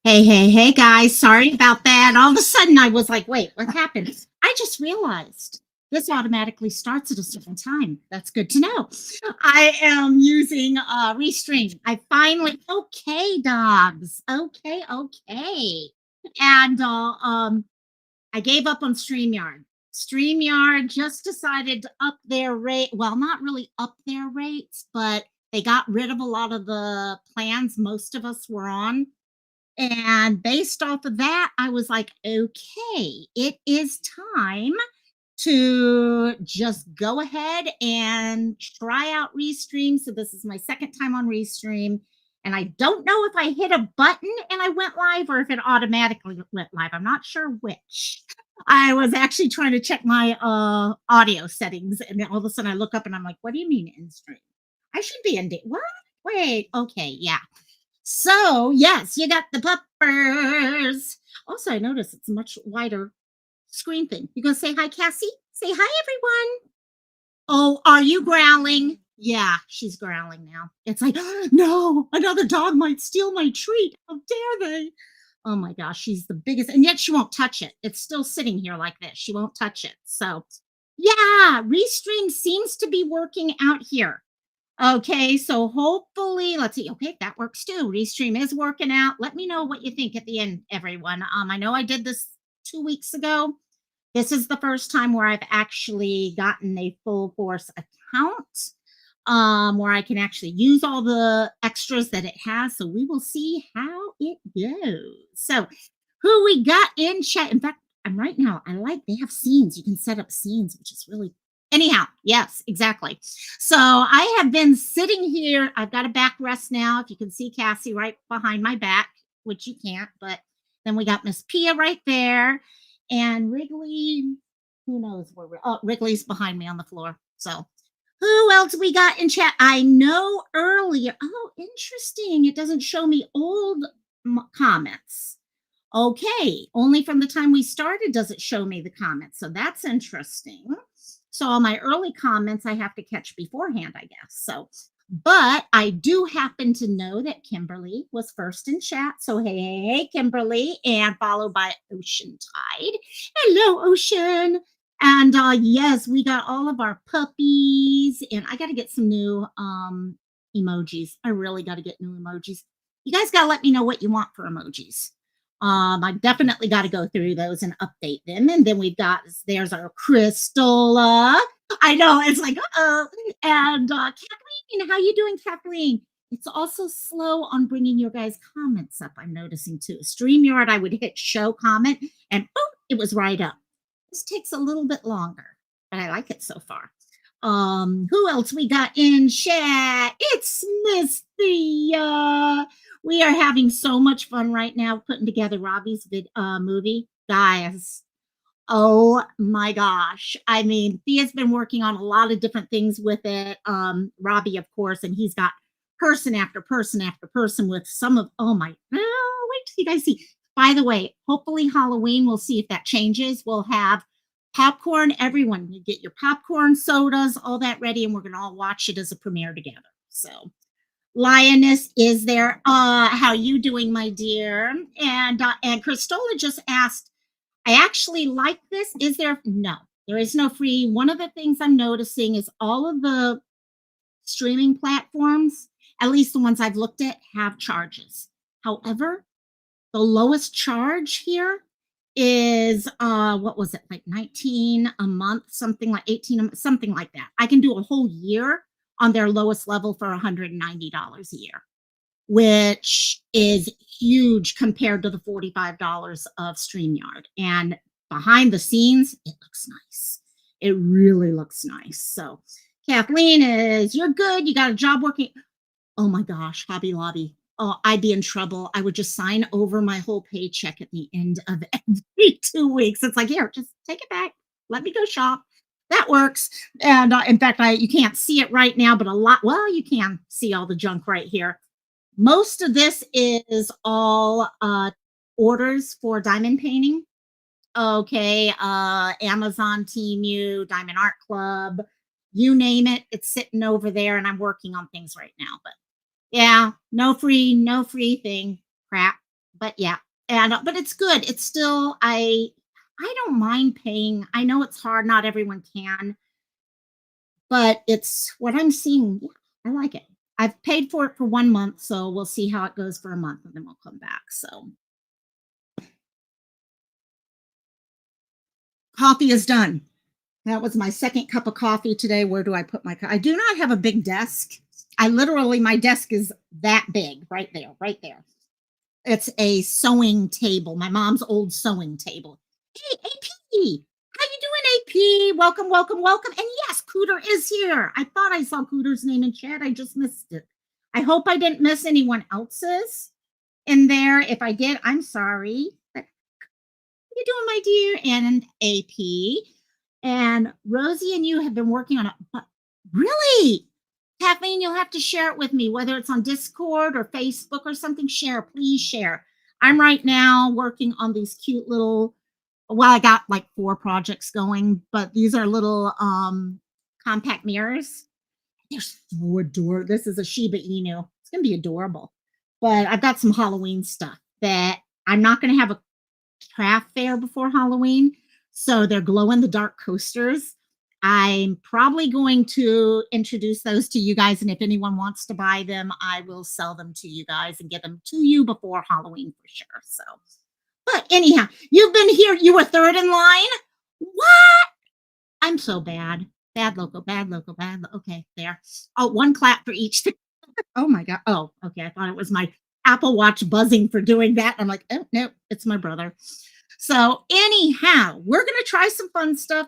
Hey, guys. Sorry about that. All of a sudden, I was like, wait, what happened? I just realized this automatically starts at a certain time. That's good to know. I am using Restream. I finally, okay, dogs. Okay. And I gave up on StreamYard. StreamYard just decided to up their rate. Well, not really up their rates, but they got rid of a lot of the plans most of us were on, and based off of that, I was like, okay, it is time to just go ahead and try out Restream. So this is my second time on Restream. And I don't know if I hit a button and I went live or if it automatically went live. I'm not sure which. I was actually trying to check my audio settings, and then all of a sudden I look up and I'm like, what do you mean in stream? I should be in what? Wait, okay, yeah. So, yes, you got the puppers. Also, I noticed it's a much wider screen thing. You gonna say hi, Cassie? Say hi, everyone. Oh, are you growling? Yeah, she's growling now. It's like, no, another dog might steal my treat. How dare they? Oh my gosh, she's the biggest, and yet she won't touch it. It's still sitting here like this. She won't touch it. So, yeah, Restream seems to be working out here. Okay, so hopefully, let's see. Okay, that works too. Restream is working out. Let me know what you think at the end, everyone. I know I did this 2 weeks ago. This is the first time where I've actually gotten a full force account, where I can actually use all the extras that it has. So we will see how it goes. So who we got in chat? In fact, I'm right now. I like they have scenes. You can set up scenes, which is really anyhow. Yes, exactly. So I have been sitting here. I've got a backrest now. If you can see Cassie right behind my back, which you can't, but then we got Miss Pia right there, and Wrigley. Who knows where? Oh, Wrigley's behind me on the floor. So who else we got in chat? I know earlier. Oh, interesting. It doesn't show me old comments. Okay, only from the time we started does it show me the comments. So that's interesting. So all my early comments I have to catch beforehand, I guess. So, but I do happen to know that Kimberly was first in chat. So hey, Kimberly, and followed by Ocean Tide. Hello, Ocean. And yes, we got all of our puppies, and I got to get some new emojis. I really got to get new emojis. You guys got to let me know what you want for emojis. I definitely got to go through those and update them. And then we've got there's our Crystal. I know it's like and Kathleen, how you doing, Kathleen? It's also slow on bringing your guys' comments up. I'm noticing too. StreamYard, I would hit show comment, and boom, it was right up. This takes a little bit longer, but I like it so far. Who else we got in chat? It's Miss Thea. We are having so much fun right now putting together Robbie's movie. Guys, oh my gosh. I mean, Thea's been working on a lot of different things with it. Robbie, of course, and he's got person after person after person with some of, oh my, oh, wait till you guys see. By the way, hopefully Halloween, we'll see if that changes. We'll have popcorn, everyone. You get your popcorn, sodas, all that ready, and we're going to all watch it as a premiere together. So, Lioness is there. How you doing, my dear? And Christola just asked, I actually like this. Is there? No, there is no free. One of the things I'm noticing is all of the streaming platforms, at least the ones I've looked at, have charges. However, the lowest charge here is what was it, like 19 a month, something like 18, something like that. I can do a whole year on their lowest level for $190 a year, which is huge compared to the $45 of StreamYard. And behind the scenes, it looks nice. It really looks nice. So Kathleen is, you're good. You got a job working. Oh my gosh, Hobby Lobby. Oh, I'd be in trouble. I would just sign over my whole paycheck at the end of every 2 weeks. It's like, here, just take it back. Let me go shop. That works. And in fact, you can't see it right now, but well, you can see all the junk right here. Most of this is all orders for diamond painting. Okay, Amazon, Temu, Diamond Art Club, you name it, it's sitting over there, and I'm working on things right now. But yeah, no free thing crap. But yeah, and but it's good. It's still I don't mind paying. I know it's hard. Not everyone can, but it's what I'm seeing. Yeah, I like it. I've paid for it for 1 month, so we'll see how it goes for a month, and then we'll come back. So coffee is done. That was my second cup of coffee today. Where do I put my? I do not have a big desk. I literally my desk is that big, right there, right there. It's a sewing table, my mom's old sewing table. Hey, AP, how you doing, AP? Welcome, welcome, welcome. And yes, Cooter is here. I thought I saw Cooter's name in chat. I just missed it. I hope I didn't miss anyone else's in there. If I did, I'm sorry. But how you doing, my dear? And AP. And Rosie and you have been working on it. But really? Kathleen, you'll have to share it with me, whether it's on Discord or Facebook or something. Share, please share. I'm right now working on these cute little, well, I got like 4 projects going, but these are little compact mirrors. They're so adorable. This is a Shiba Inu. It's gonna be adorable. But I've got some Halloween stuff that I'm not gonna have a craft fair before Halloween. So they're glow in the dark coasters. I'm probably going to introduce those to you guys. And if anyone wants to buy them, I will sell them to you guys and get them to you before Halloween for sure. So, but anyhow, you've been here. You were third in line. What? I'm so bad. Bad local, bad local, bad. Okay, there. Oh, 1 clap for each. Oh my God. Oh, okay. I thought it was my Apple Watch buzzing for doing that. I'm like, oh, no, it's my brother. So anyhow, we're gonna try some fun stuff.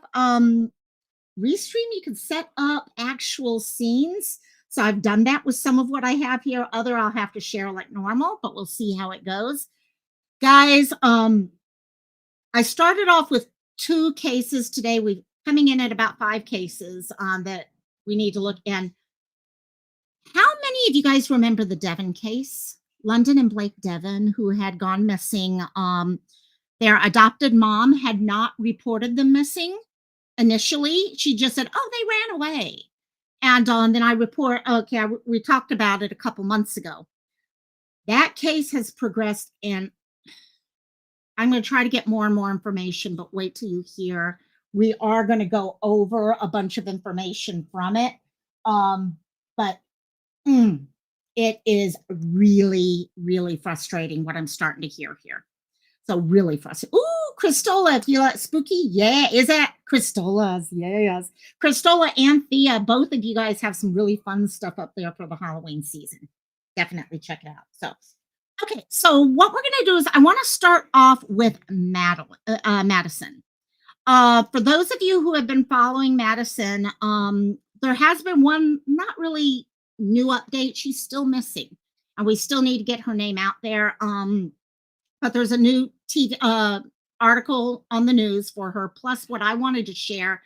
Restream, you can set up actual scenes. So I've done that with some of what I have here. Other I'll have to share like normal, but we'll see how it goes. Guys, I started off with 2 cases today. We're coming in at about 5 cases that we need to look in. How many of you guys remember the Deven case? London and Blake Deven, who had gone missing. Their adopted mom had not reported them missing initially. She just said, "Oh, they ran away." And then I report, okay, we talked about it a couple months ago. That case has progressed, and I'm going to try to get more and more information, but wait till you hear. We are going to go over a bunch of information from it. But it is really, really frustrating what I'm starting to hear here. So really frustrating. Ooh, Christola, if you like spooky, yeah. Is that Christola's? Yes. Christola and Thea, both of you guys have some really fun stuff up there for the Halloween season. Definitely check it out. So, okay. So what we're going to do is I want to start off with Madison. For those of you who have been following Madison, there has been one not really new update. She's still missing, and we still need to get her name out there. But there's a new TV article on the news for her. Plus, what I wanted to share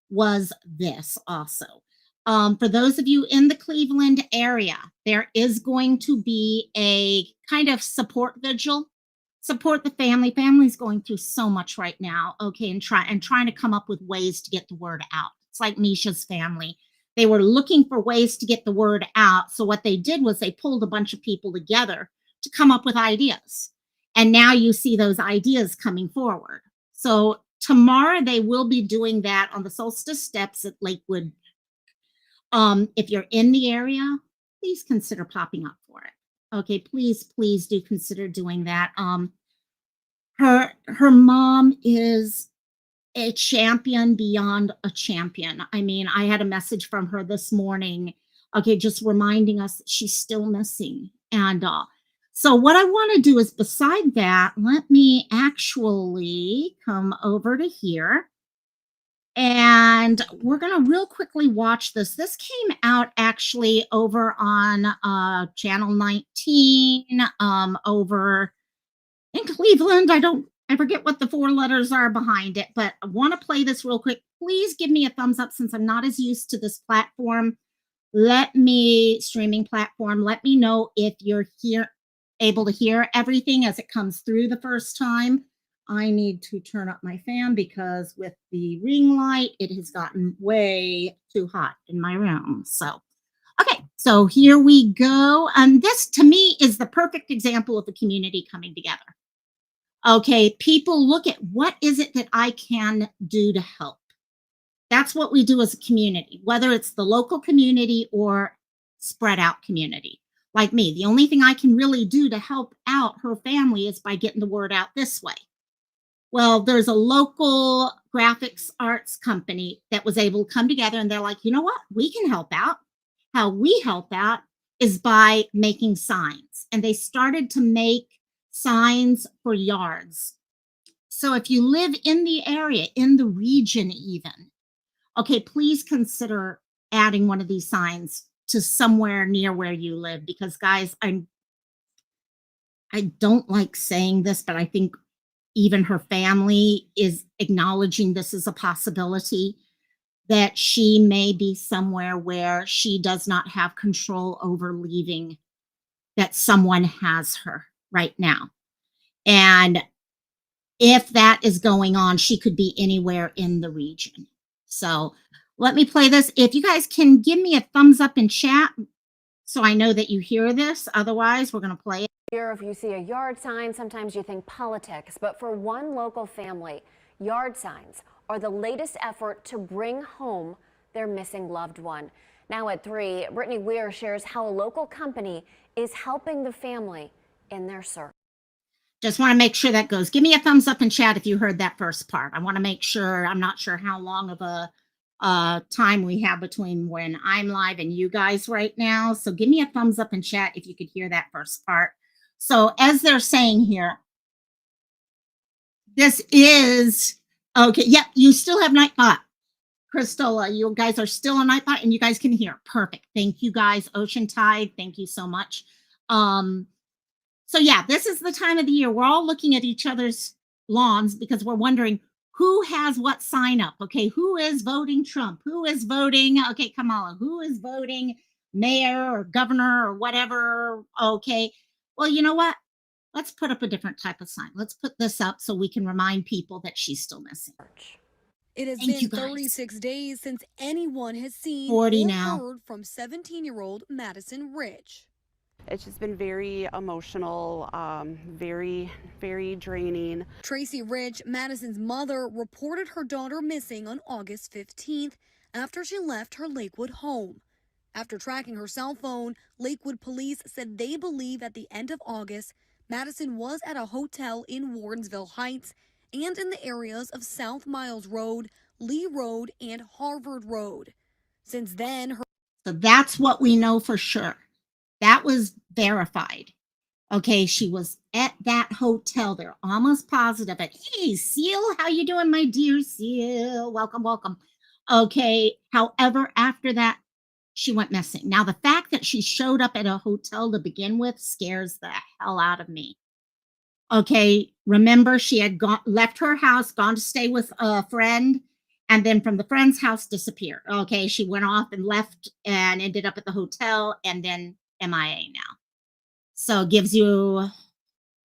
was this also. For those of you in the Cleveland area, there is going to be a kind of support vigil. Support the family. Family's going through so much right now. Okay, and trying to come up with ways to get the word out. It's like Misha's family. They were looking for ways to get the word out. So what they did was they pulled a bunch of people together to come up with ideas. And now you see those ideas coming forward. So tomorrow they will be doing that on the Solstice Steps at Lakewood. If you're in the area, please consider popping up for it. Okay, please do consider doing that. Her mom is a champion beyond a champion. I mean, I had a message from her this morning, okay, just reminding us that she's still missing. And so what I want to do is, beside that, let me actually come over to here. And we're going to real quickly watch this. This came out actually over on channel 19 over in Cleveland. I forget what the 4 letters are behind it, but I want to play this real quick. Please give me a thumbs up since I'm not as used to this platform. Streaming platform, let me know if you're able to hear everything as it comes through the first time. I need to turn up my fan because with the ring light, it has gotten way too hot in my room. So, okay. So here we go. And this to me is the perfect example of the community coming together. Okay, people look at what is it that I can do to help. That's what we do as a community, whether it's the local community or spread out community. Like me, the only thing I can really do to help out her family is by getting the word out this way. Well, there's a local graphics arts company that was able to come together and they're like, you know what? We can help out. How we help out is by making signs. And they started to make signs for yards. So if you live in the area, in the region, even, okay, please consider adding one of these signs to somewhere near where you live because guys, I don't like saying this, but I think even her family is acknowledging this is a possibility that she may be somewhere where she does not have control over leaving, that someone has her right now. And if that is going on, she could be anywhere in the region. So let me play this. If you guys can give me a thumbs up in chat so I know that you hear this. Otherwise, we're going to play it. Here, if you see a yard sign, sometimes you think politics, but for one local family, yard signs are the latest effort to bring home their missing loved one. Now at 3, Brittany Weir shares how a local company is helping the family in their search. Just want to make sure that goes. Give me a thumbs up in chat if you heard that first part. I want to make sure. I'm not sure how long of a time we have between when I'm live and you guys right now. So give me a thumbs up in chat if you could hear that first part. So as they're saying here, this is, okay, yep, you still have Nightbot. Crystal, you guys are still on Nightbot and you guys can hear. Perfect. Thank you guys. Ocean Tide, thank you so much. So yeah, this is the time of the year. We're all looking at each other's lawns because we're wondering who has what sign up. Okay, who is voting Trump? Who is voting, okay, Kamala, who is voting mayor or governor or whatever? Okay, well, you know what? Let's put up a different type of sign. Let's put this up so we can remind people that she's still missing. It has been 36 days since anyone has seen 40 or now. heard from 17-year-old Madison Rich. It's just been very emotional, very draining. Tracy Rich, Madison's mother, reported her daughter missing on August 15th after she left her Lakewood home. After tracking her cell phone, Lakewood police said they believe at the end of August, Madison was at a hotel in Wardensville Heights and in the areas of South Miles Road, Lee Road, and Harvard Road. Since then, So that's what we know for sure. That was verified. Okay, she was at that hotel. They're almost positive. But hey, Seal, how you doing, my dear Seal? Welcome, welcome. Okay, however, after that, she went missing. Now, the fact that she showed up at a hotel to begin with scares the hell out of me. Okay, remember, she had left her house, gone to stay with a friend, and then from the friend's house disappeared. Okay, she went off and left and ended up at the hotel and then MIA now. So it gives you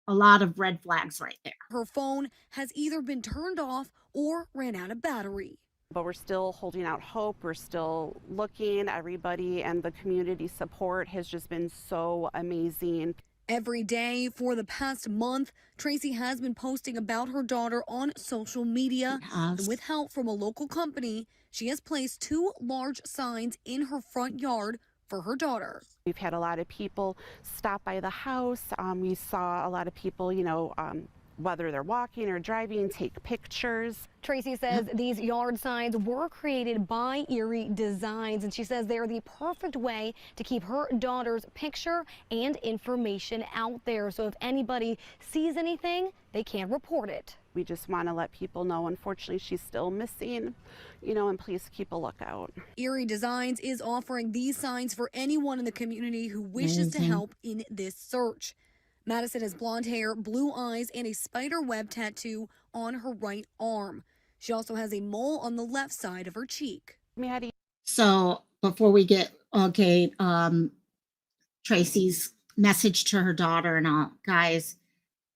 a lot of red flags right there. her phone has either been turned off or ran out of battery. But we're still holding out hope. We're still looking. Everybody and the community support has just been so amazing. Every day for the past month, Tracy has been posting about her daughter on social media. And with help from a local company, she has placed 2 large signs in her front yard for her daughter. We've had a lot of people stop by the house. We saw a lot of people, whether they're walking or driving, take pictures. Tracy says these yard signs were created by Erie Designs, and she says they're the perfect way to keep her daughter's picture and information out there. So if anybody sees anything, they can report it. We just want to let people know, unfortunately, she's still missing, and please keep a lookout. Erie Designs is offering these signs for anyone in the community who wishes to help in this search. Madison has blonde hair, blue eyes, and a spider web tattoo on her right arm. She also has a mole on the left side of her cheek. So before we get, Tracy's message to her daughter and all, guys,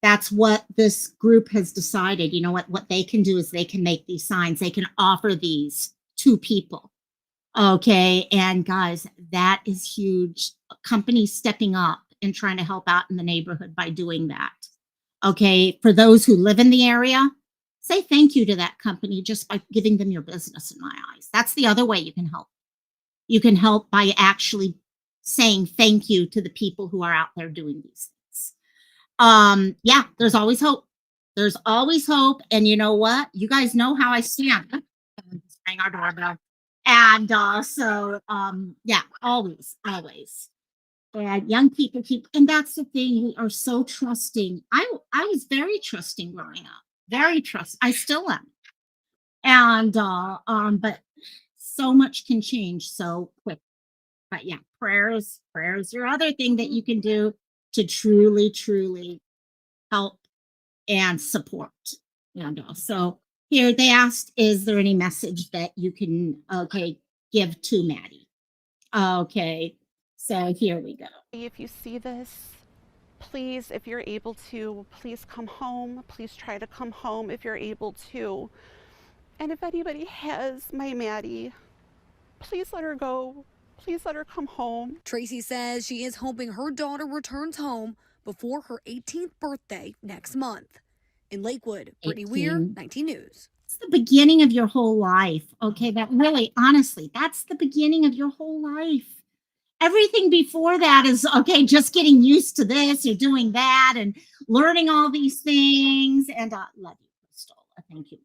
that's what this group has decided. You know what they can do is they can make these signs. They can offer these to people. Okay. And guys, that is huge. Companies stepping up and trying to help out in the neighborhood by doing that. Okay. For those who live in the area, say thank you to that company just by giving them your business in my eyes. That's the other way you can help. You can help by actually saying thank you to the people who are out there doing these things. Yeah, there's always hope. There's always hope. And you know what? You guys know how I stand. Just rang our doorbell. And yeah, always, always. And young people keep, and that's the thing, we are so trusting. I was very trusting growing up. Very trust. I still am. And but so much can change so quick. But yeah, prayers are other thing that you can do to truly, truly help and support. So here they asked, is there any message that you can give to Maddie? Okay, so here we go. If you see this, please, if you're able to, please come home. Please try to come home if you're able to. And if anybody has my Maddie, please let her go. Please let her come home. Tracy says she is hoping her daughter returns home before her 18th birthday next month. In Lakewood, Brittany Weir, 19 News. It's the beginning of your whole life. Okay, that really, honestly, that's the beginning of your whole life. Everything before that is, okay, just getting used to this or doing that and learning all these things. And love you, Crystal. Thank you,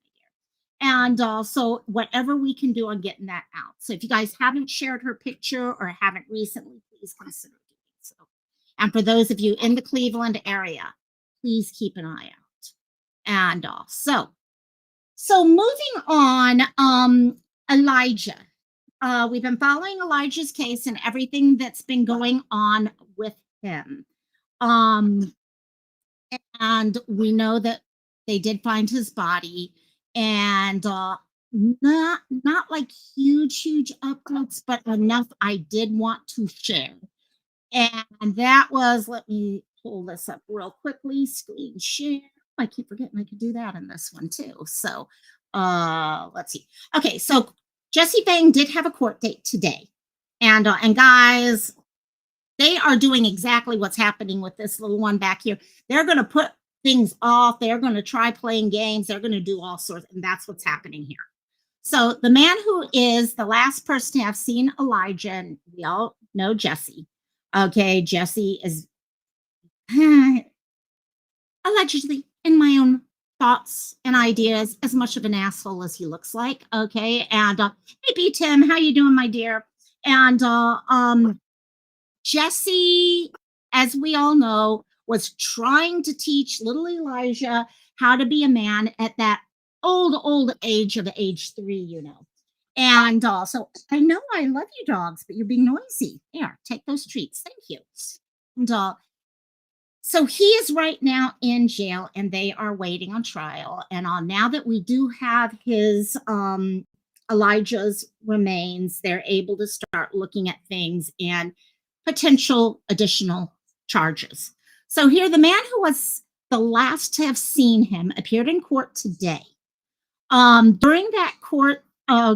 my dear. And so whatever we can do on getting that out. So if you guys haven't shared her picture or haven't recently, please consider doing so. And for those of you in the Cleveland area, please keep an eye out. And so moving on, Elijah. We've been following Elijah's case and everything that's been going on with him. And we know that they did find his body, and not like huge updates, but enough I did want to share. And that was, let me pull this up real quickly, screen share. I keep forgetting I could do that in this one too. So let's see. Okay, so Jesse Vang did have a court date today. And guys, they are doing exactly what's happening with this little one back here. They're going to put things off. They're going to try playing games. They're going to do all sorts, and that's what's happening here. So the man who is the last person to have seen Elijah, and we all know Jesse. Okay, Jesse is allegedly, in my own thoughts and ideas, as much of an asshole as he looks like. Okay, and hey, B Tim, how you doing, my dear? And Jesse, as we all know, was trying to teach little Elijah how to be a man at that old age of age 3, And so I know I love you, dogs, but you're being noisy. Here, take those treats. Thank you. And so he is right now in jail, and they are waiting on trial. And now that we do have his Elijah's remains, they're able to start looking at things and potential additional charges. So here, the man who was the last to have seen him appeared in court today. During that court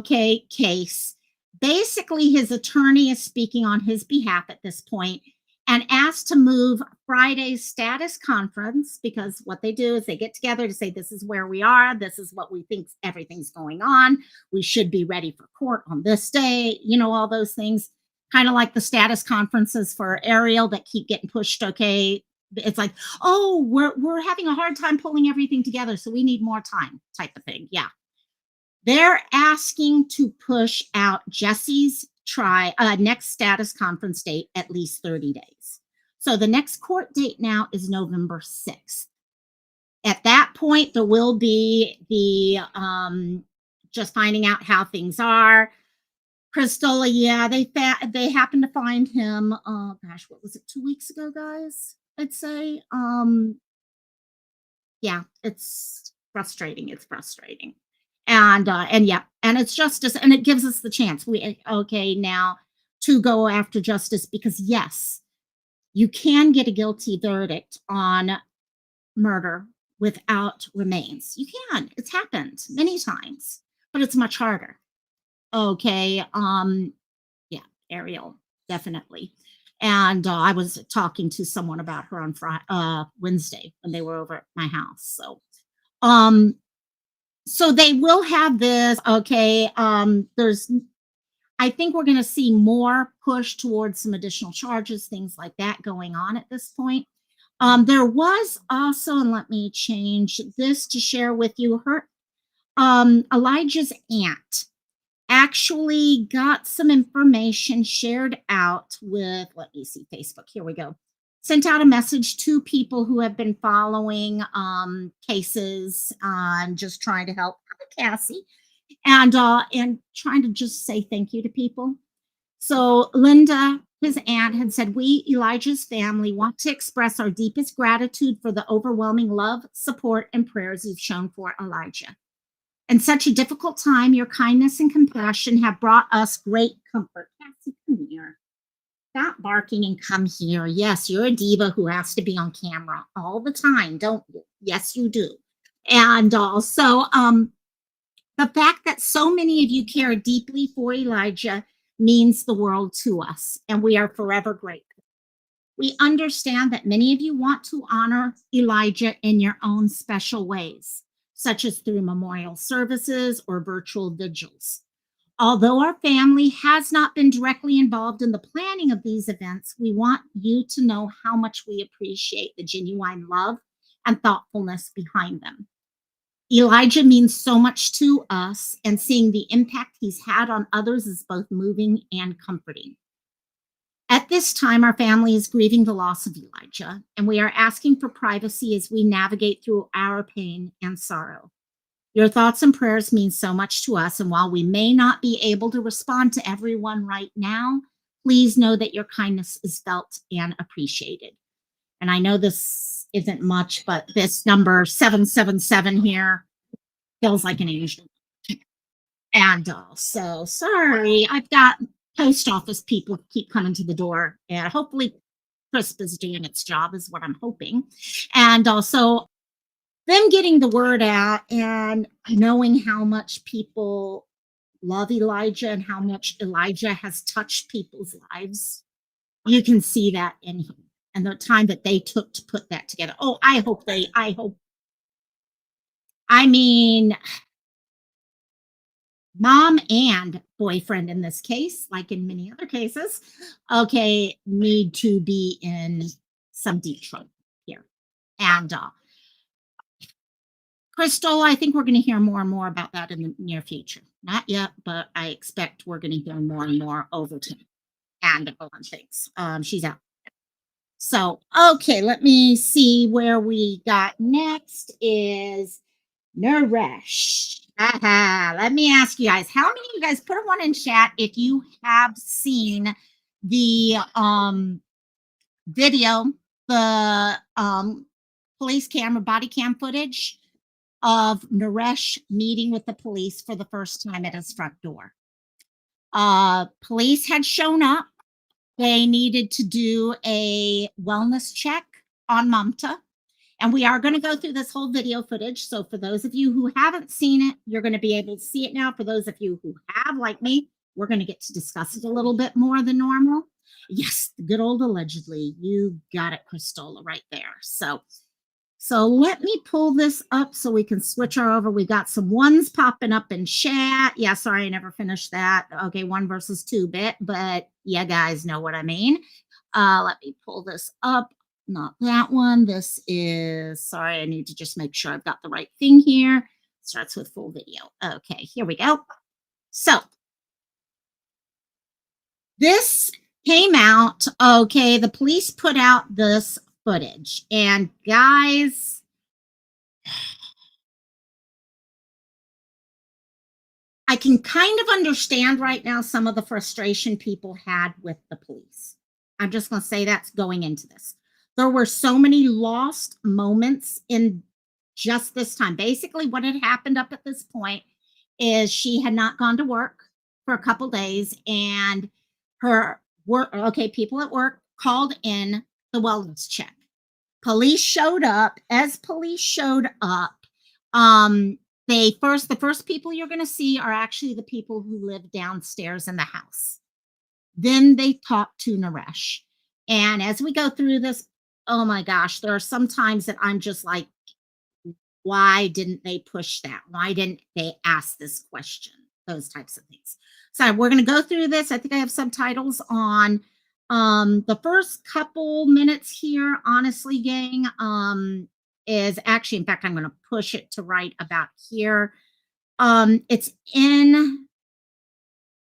case, basically his attorney is speaking on his behalf at this point and asked to move Friday's status conference, because what they do is they get together to say, this is where we are. This is what we think everything's going on. We should be ready for court on this day, all those things. Kind of like the status conferences for Ariel that keep getting pushed. Okay. It's like, oh, we're having a hard time pulling everything together, so we need more time type of thing. Yeah. They're asking to push out Jesse's next status conference date at least 30 days. So the next court date now is November 6th. At that point, there will be the just finding out how things are. Crystal, yeah, they happened to find him. Oh gosh, what was it? 2 weeks ago, guys? I'd say. Yeah, it's frustrating. It's frustrating. And yeah, and it's justice, and it gives us the chance. Now to go after justice, because yes, you can get a guilty verdict on murder without remains. You can. It's happened many times, but it's much harder. Okay. Yeah, Ariel, definitely. And I was talking to someone about her on Wednesday when they were over at my house. Um, so they will have this. Okay. I think we're going to see more push towards some additional charges, things like that going on at this point. There was also, and let me change this to share with you, her Elijah's aunt actually got some information shared out with, let me see, Facebook. Here we go. Sent out a message to people who have been following cases and just trying to help Cassie and trying to just say thank you to people. So Linda, his aunt, had said, "We, Elijah's family, want to express our deepest gratitude for the overwhelming love, support, and prayers you've shown for Elijah. In such a difficult time, your kindness and compassion have brought us great comfort." Cassie, come here. Stop barking and come here. Yes, you're a diva who has to be on camera all the time, don't you? Yes, you do. And also, the fact that so many of you care deeply for Elijah means the world to us, and we are forever grateful. We understand that many of you want to honor Elijah in your own special ways, such as through memorial services or virtual vigils. Although our family has not been directly involved in the planning of these events, we want you to know how much we appreciate the genuine love and thoughtfulness behind them. Elijah means so much to us, and seeing the impact he's had on others is both moving and comforting. At this time, our family is grieving the loss of Elijah, and we are asking for privacy as we navigate through our pain and sorrow. Your thoughts and prayers mean so much to us, and while we may not be able to respond to everyone right now, please know that your kindness is felt and appreciated. And I know this isn't much, but this number 777 here feels like an angel. And so sorry, I've got post office people keep coming to the door, and hopefully CRISP is doing its job, is what I'm hoping. And also, them getting the word out and knowing how much people love Elijah and how much Elijah has touched people's lives, you can see that in him and the time that they took to put that together. Oh, I mean, mom and boyfriend in this case, like in many other cases, okay, need to be in some deep trouble here. And Crystal, I think we're going to hear more and more about that in the near future. Not yet, but I expect we're going to hear more and more over time and on things. She's out. So, okay, let me see where we got next is Naresh. Let me ask you guys, how many of you guys put one in chat if you have seen the video, the police camera, body cam footage of Naresh meeting with the police for the first time at his front door. Police had shown up. They needed to do a wellness check on Mamta. And we are going to go through this whole video footage. So for those of you who haven't seen it, you're going to be able to see it now. For those of you who have, like me, we're going to get to discuss it a little bit more than normal. Yes, the good old allegedly. You got it, Cristola, right there. So let me pull this up so we can switch her over. We got some ones popping up in chat. Yeah, sorry, I never finished that. Okay, 1 versus 2 bit, but yeah, guys know what I mean. Let me pull this up. Not that one. This is, sorry, I need to just make sure I've got the right thing here. Starts with full video. Okay, here we go. So this came out. Okay, the police put out this footage. And guys, I can kind of understand right now some of the frustration people had with the police. I'm just going to say that's going into this. There were so many lost moments in just this time. Basically, what had happened up at this point is she had not gone to work for a couple days, and her work, okay, people at work called in the wellness check. Police showed up. As police showed up, the first people you're going to see are actually the people who live downstairs in the house. Then they talk to Naresh. And as we go through this, oh my gosh, there are some times that I'm just like, why didn't they push that? Why didn't they ask this question? Those types of things. So we're going to go through this. I think I have subtitles on. The first couple minutes here, honestly, gang, is actually, in fact, I'm going to push it to right about here. It's in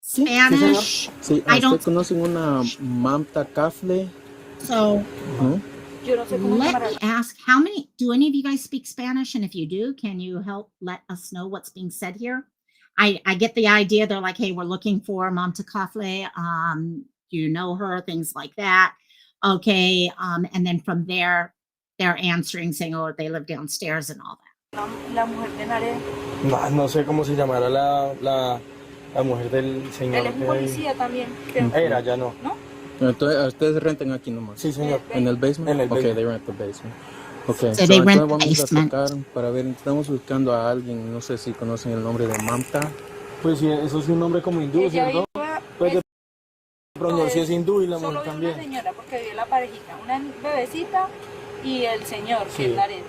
Spanish. Sí, I don't. ¿usted conocen una Mamta Kafle? So No. let me ask, how many, do any of you guys speak Spanish? And if you do, can you help let us know what's being said here? I get the idea. They're like, hey, we're looking for Mamta Kafle. Do you know her? Things like that. Okay. And then from there, they're answering saying, oh, they live downstairs and all that. La mujer de Naresh. No sé cómo se llamará la mujer del señor. Él es un policía también. Era, ya no. ¿No? Entonces, ustedes rentan aquí nomás. Sí, señor. ¿En el basement? En el Okay, basement. they rent the basement. Okay, So they rent entonces the vamos a basement. sacar para ver, estamos buscando a alguien, no sé si conocen el nombre de Mamta. Pues sí, eso es un nombre como hindú, ¿cierto? Pues de pronto sí es hindú y la mujer Solo vi también. una señora porque vi la parejita, una bebecita y el señor, Sí. que es Naresh.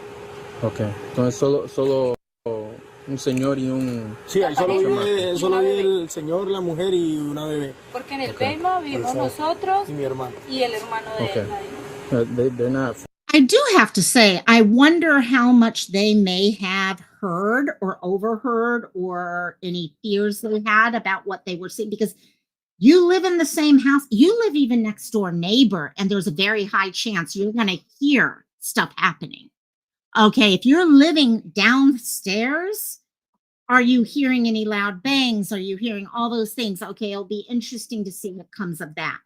Okay, entonces solo un señor y un... Sí, ahí solo vi el señor, la mujer y una bebé. Porque en el Okay. Bema vivimos nosotros Y mi hermano. y el hermano de Okay. él. Nadie. They're not... I do have to say, I wonder how much they may have heard or overheard or any fears they had about what they were seeing, because you live in the same house, you live even next door neighbor, and there's a very high chance you're going to hear stuff happening. Okay, if you're living downstairs, are you hearing any loud bangs? Are you hearing all those things? Okay, it'll be interesting to see what comes of that.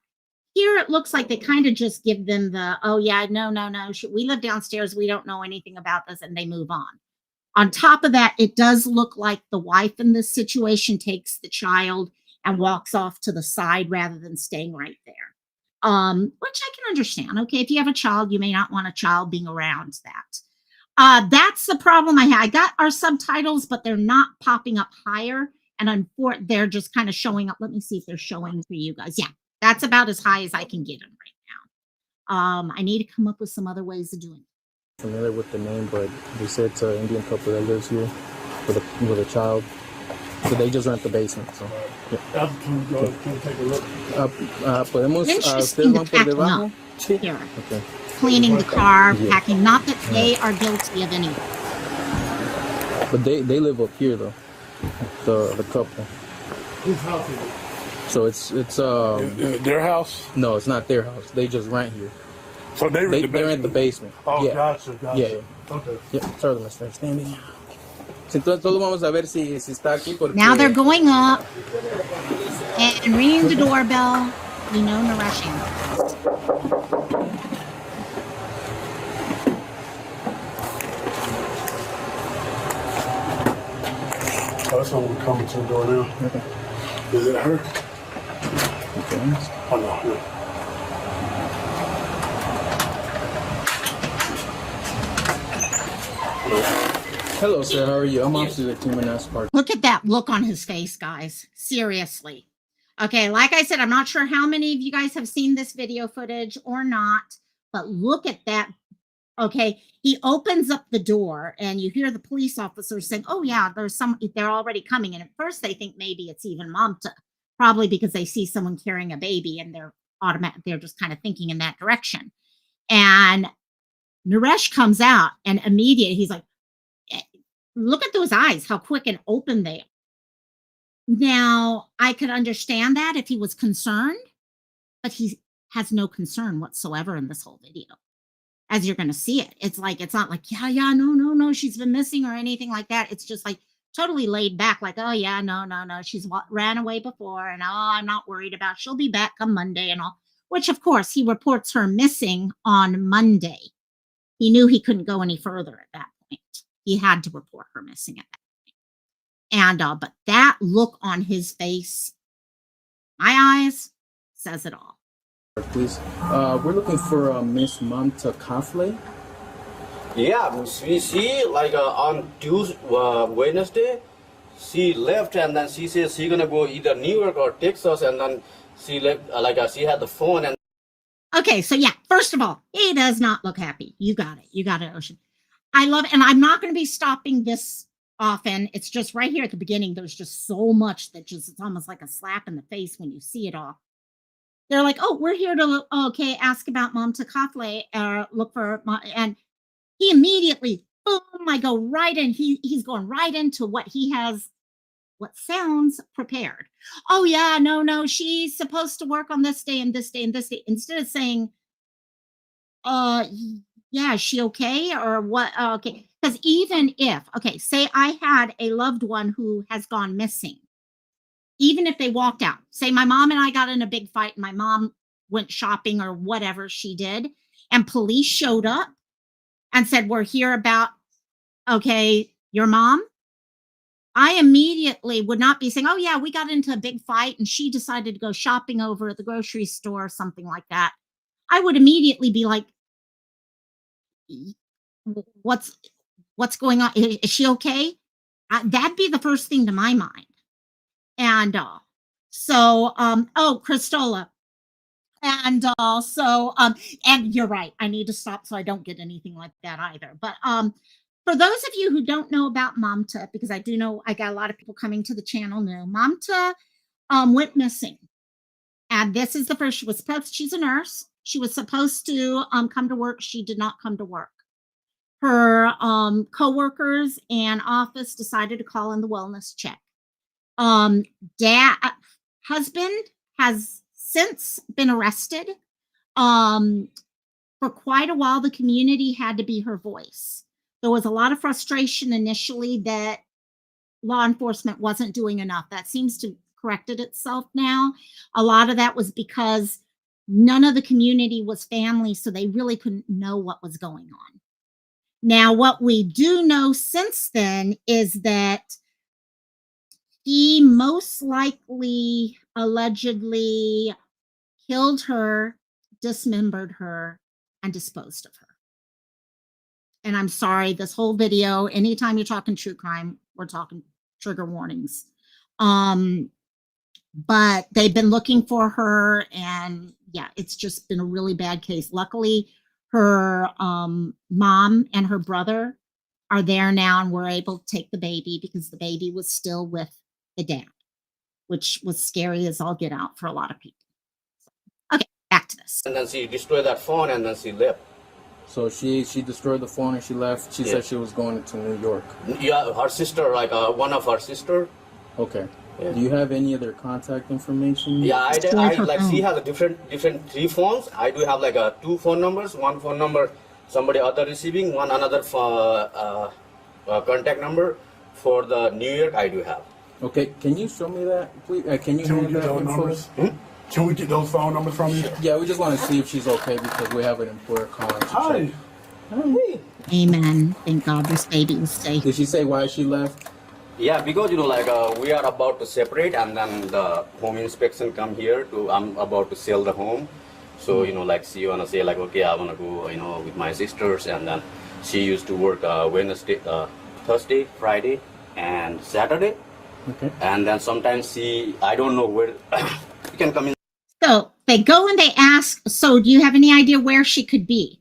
Here, it looks like they kind of just give them the, oh, yeah, no. We live downstairs. We don't know anything about this, and they move on. On top of that, it does look like the wife in this situation takes the child and walks off to the side rather than staying right there, which I can understand. Okay, if you have a child, you may not want a child being around that. That's the problem I had. I got our subtitles, but they're not popping up higher, and they're just kind of showing up. Let me see if they're showing for you guys. Yeah. That's about as high as I can get them right now. I need to come up with some other ways of doing it. Familiar with the name, but they said it's an Indian couple that lives here with a child. So they just rent the basement. So, yeah. Can take a look. Podemos, Interesting ustedes to van por pack debajo. up Sí. here. Okay. Cleaning the car, Yeah. packing. Not that they are guilty of anything. But they live up here though. The couple. Whose house is it? So it's Their house? no, it's not their house. They just rent here. So they They, rent the they're in the basement. Oh, Yeah. gotcha. Yeah. Okay. Yeah. Sorry, Mr. Standing. Entonces todos vamos a ver si está aquí porque Now they're going up and ringing the doorbell. We know Naresh answers. Oh, that's someone coming to the door now. Okay. Is it her? Okay. Oh, no. Hello, sir. How are you? I'm Officer the Team Park. Look at that look on his face, guys. Seriously. Okay, like I said, I'm not sure how many of you guys have seen this video footage or not, but look at that. Okay, he opens up the door and you hear the police officers saying, oh yeah, they're already coming. And at first they think maybe it's even Mamta, probably because they see someone carrying a baby and they're just kind of thinking in that direction. And Naresh comes out and immediately he's like, look at those eyes, how quick and open they are. Now, I could understand that if he was concerned, but he has no concern whatsoever in this whole video. As you're going to see it, it's not like, yeah, no, she's been missing or anything like that. It's just like totally laid back, like, oh yeah, no, she's ran away before, and oh, I'm not worried about, she'll be back come Monday and all, which of course he reports her missing on Monday. He knew he couldn't go any further at that point. He had to report her missing at that point. And, but that look on his face, my eyes, says it all. Please. We're looking for Miss Mamta Kafle. Yeah, we see like on Tuesday, Wednesday, she left and then she says she's gonna go either New York or Texas, and then she left she had the phone and. Okay, so yeah, first of all, he does not look happy. You got it. You got it, Ocean. I love it. And I'm not going to be stopping this often. It's just right here at the beginning. There's just so much that just, it's almost like a slap in the face when you see it all. They're like, oh, we're here to, okay, ask about Mamta Kafle, look for, and he immediately, boom, I go right in. He's going right into what he has, what sounds prepared. Oh, yeah, no, she's supposed to work on this day and this day and this day. Instead of saying, yeah, is she okay? Or what? Okay. Because even if, okay, say I had a loved one who has gone missing, even if they walked out, say my mom and I got in a big fight and my mom went shopping or whatever she did, and police showed up and said, we're here about, okay, your mom. I immediately would not be saying, oh, yeah, we got into a big fight and she decided to go shopping over at the grocery store or something like that. I would immediately be like, what's going on? Is she okay? That'd be the first thing to my mind. And oh, Christola. And and you're right. I need to stop so I don't get anything like that either. But for those of you who don't know about Mamta, because I do know I got a lot of people coming to the channel new, Mamta went missing. And this is the first, she's a nurse. She was supposed to come to work. She did not come to work. Her coworkers and office decided to call in the wellness check. Husband has since been arrested. For quite a while, the community had to be her voice. There was a lot of frustration initially that law enforcement wasn't doing enough. That seems to have corrected itself now. A lot of that was because none of the community was family, so they really couldn't know what was going on. Now, what we do know since then is that he most likely, allegedly killed her, dismembered her, and disposed of her. And I'm sorry, this whole video, anytime you're talking true crime, we're talking trigger warnings. But they've been looking for her, and yeah, it's just been a really bad case. Luckily, her mom and her brother are there now, and we're able to take the baby because the baby was still with the dad, which was scary as all get out for a lot of people. Okay, back to this. And then she destroyed that phone and then she left. So she destroyed the phone and she left. She said she was going to New York. Yeah, her sister, like one of her sister. Okay. Yeah. Do you have any other contact information? Yeah, I like she has a different 3 phones. I do have like 2 phone numbers. One phone number somebody other receiving, one another contact number for the New York I do have. Okay, can you show me that, please? Can you Can we hand get that those info? numbers? Can we get those phone numbers from you? Yeah, we just want to see if she's okay because we have an employer calling. Hi. Amen. Thank God this baby was safe. Did she say why she left? Yeah, because like we are about to separate and then the home inspection come here to I'm about to sell the home. So like she wanna say like, okay, I wanna go with my sisters, and then she used to work Wednesday, Thursday, Friday, and Saturday. Okay. And then sometimes I don't know where you can come in. So they go and they ask, so do you have any idea where she could be?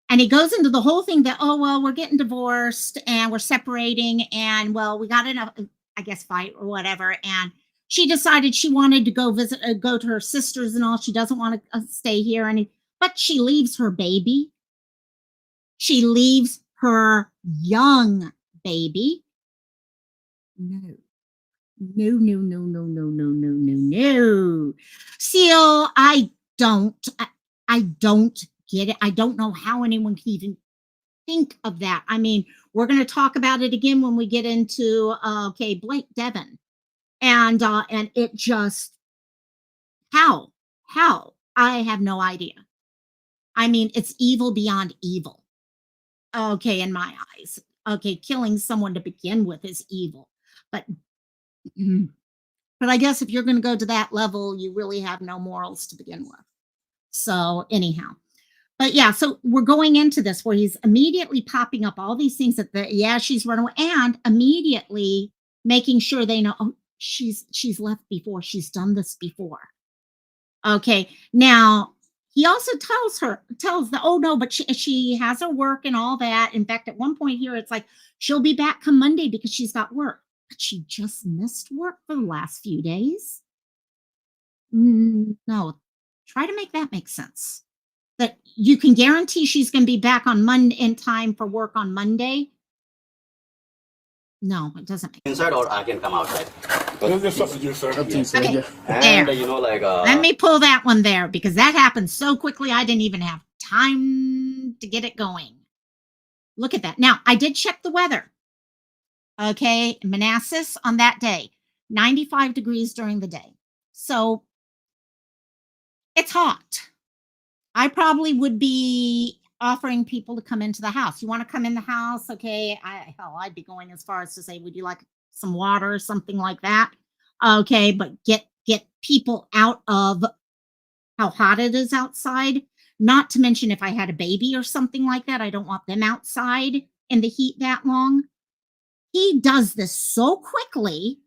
And he goes into the whole thing that, oh, well, we're getting divorced and we're separating. And well, we got in a, I guess, fight or whatever. And she decided she wanted to go visit, go to her sisters and all. She doesn't want to stay here. But she leaves her baby. She leaves her young baby. No. Seal, I don't get it. I don't know how anyone can even think of that. I mean, we're going to talk about it again when we get into Blake Deven, and it just how I have no idea. I mean, it's evil beyond evil. Okay, in my eyes. Okay, killing someone to begin with is evil, but I guess if you're going to go to that level, you really have no morals to begin with. So anyhow. But yeah, so we're going into this where he's immediately popping up all these things that she's run away, and immediately making sure they know, oh, she's left before, she's done this before. Okay, now he also tells the, oh no, but she has her work and all that. In fact, at one point here, it's like she'll be back come Monday because she's got work, but she just missed work for the last few days. No, try to make that make sense. That you can guarantee she's going to be back on Monday in time for work on Monday. No, it doesn't make inside, or I can come outside. This is up to you, sir. Up to you, sir. Okay. Yeah. And There. you know, like Let me pull that one there because that happened so quickly I didn't even have time to get it going. Look at that. Now, I did check the weather. Okay, Manassas on that day, 95 degrees during the day. So it's hot. I probably would be offering people to come into the house. You want to come in the house? Okay. I'd be going as far as to say, would you like some water or something like that? Okay. But get people out of how hot it is outside. Not to mention if I had a baby or something like that, I don't want them outside in the heat that long. He does this so quickly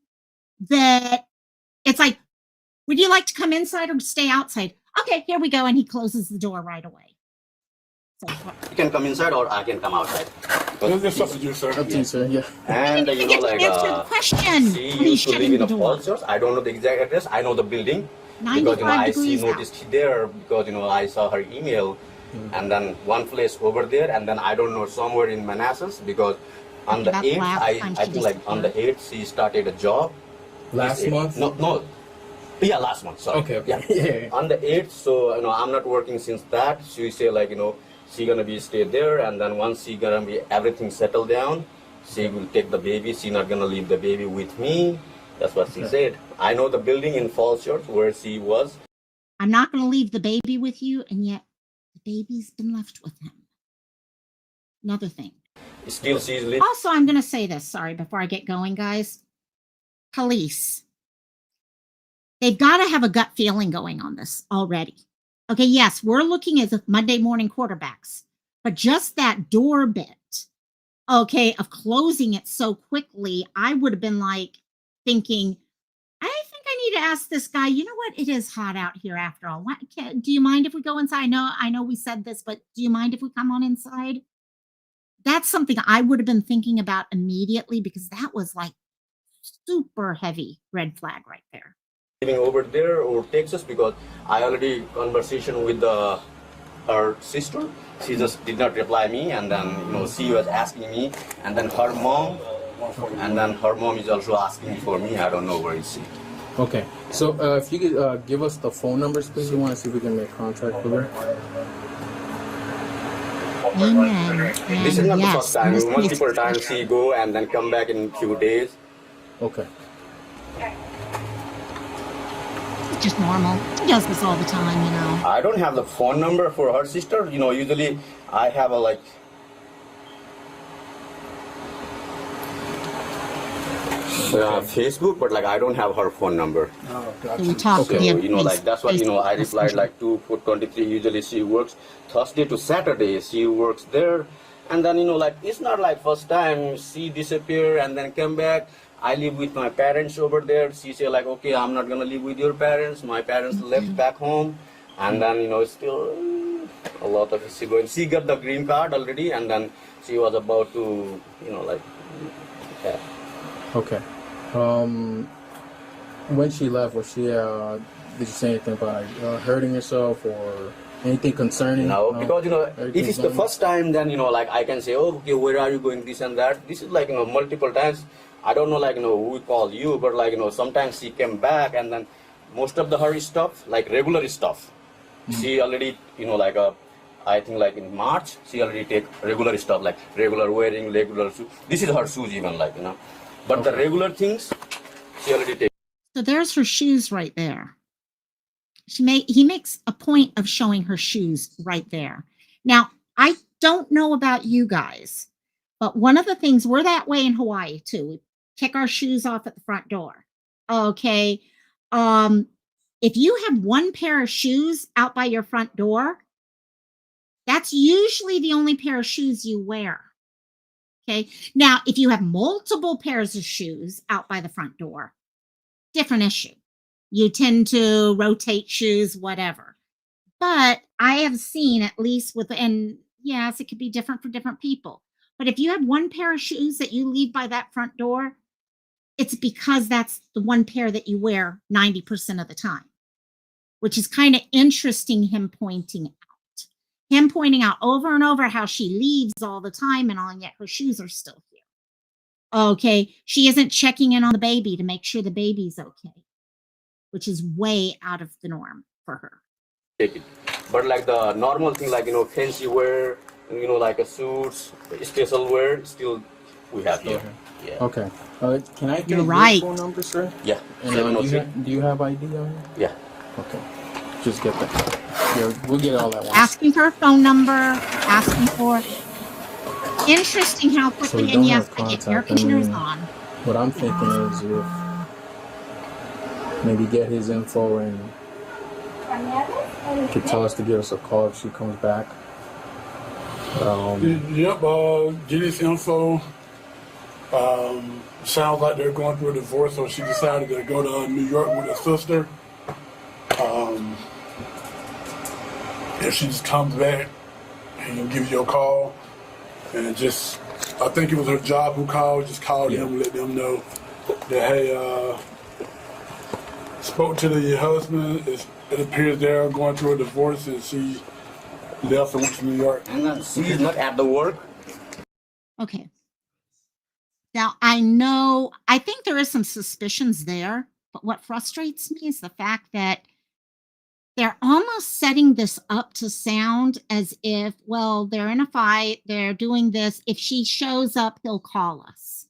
that it's like, would you like to come inside or stay outside? Okay, here we go. And he closes the door right away. So, you can come inside, or I can come outside. This is up to you, sir. Up to you, sir. Yeah. And you know, like answer the question. she He's used to live shutting in the a door. false church. I don't know the exact address. I know the building because 95 I see degrees out. noticed there because I saw her email, and then one place over there, and then I don't know somewhere in Manassas because on the That's 8th, last I time think she like on the 8th she started a job. Last month? No. Yeah, last month. Sorry. Okay. Yeah. On the 8th, so I'm not working since that. She say like she gonna be stay there, and then once she gonna be everything settled down, she will take the baby. She not gonna leave the baby with me. That's what she said. I know the building in Falls Church where she was. I'm not going to leave the baby with you, and yet the baby's been left with him. Another thing. Still, she's living. Also, I'm going to say this, sorry, before I get going, guys. Police. They've got to have a gut feeling going on this already. Okay, yes, we're looking at Monday morning quarterbacks, but just that door bit, okay, of closing it so quickly, I would have been like thinking, I think I need to ask this guy, you know what? It is hot out here after all. Do you mind if we go inside? I know we said this, but do you mind if we come on inside? That's something I would have been thinking about immediately because that was like super heavy red flag right there. Living over there or Texas because I already conversation with her sister. She just did not reply me, and then she was asking me, and then her mom. And then her mom is also asking for me. I don't know where is she. Okay. So if you could give us the phone numbers, please. We want to see if we can make contact with her. Amen. This is not the first time. Miss Multiple Miss- times she go and then come back in few days. Okay. It's just normal. She does this all the time, I don't have the phone number for her sister. Usually I have a Facebook, but I don't have her phone number. Oh, So we gotcha. talk Okay. via That's what I replied 2:23. Usually she works Thursday to Saturday. She works there, and then it's not like first time she disappear and then come back. I live with my parents over there. She say okay, I'm not gonna live with your parents. My parents left back home, and then still a lot of she going. She got the green card already, and then she was about to yeah. Okay. When she left, was she? Did you say anything about hurting herself or anything concerning? No, because if everything's it's the normal? first time, then I can say, oh, okay, where are you going, this and that. This is multiple times. I don't know who call you, but sometimes she came back, and then most of her stuff, regular stuff, she already I think in March she already take regular stuff regular wearing, regular shoes. This is her shoes even but the regular things she already take. So there's her shoes right there. He makes a point of showing her shoes right there. Now, I don't know about you guys, but one of the things, we're that way in Hawaii too. We kick our shoes off at the front door. Okay. If you have one pair of shoes out by your front door, That's usually the only pair of shoes you wear. Okay. Now, if you have multiple pairs of shoes out by the front door, different issue. You tend to rotate shoes, whatever. But I have seen, at least with, and yes, it could be different for different people. But if you have one pair of shoes that you leave by that front door, it's because that's the one pair that you wear 90% of the time, which is kind of interesting, him pointing out over and over how she leaves all the time and all, and yet her shoes are still here. Okay, she isn't checking in on the baby to make sure the baby's okay, which is way out of the norm for her. Take it. But like the normal thing, like, fancy wear, like a suits, special wear, still we have here. Okay. Yeah. Okay. Can I get You're your right. phone number, sir? Yeah. And do you have ID on here? Yeah. Okay. Just get that. Yeah, we'll get all that once. Asking for a phone number, asking for. Interesting how So quickly, we and don't yes, have I get contact. air conditioners I mean, on. What I'm thinking is if maybe get his info and could tell us to give us a call if she comes back. Yep, get his info. Sounds like they're going through a divorce, so she decided to go to New York with her sister. If she just comes back, he can give you a call. And just, I think it was her job who called, just called them, let them know that, hey, spoke to the husband. It appears they're going through a divorce, and she left and went to New York. She's not at the work. Okay. Now, I think there is some suspicions there, but what frustrates me is the fact that they're almost setting this up to sound as if, well, they're in a fight, they're doing this. If she shows up, he'll call us.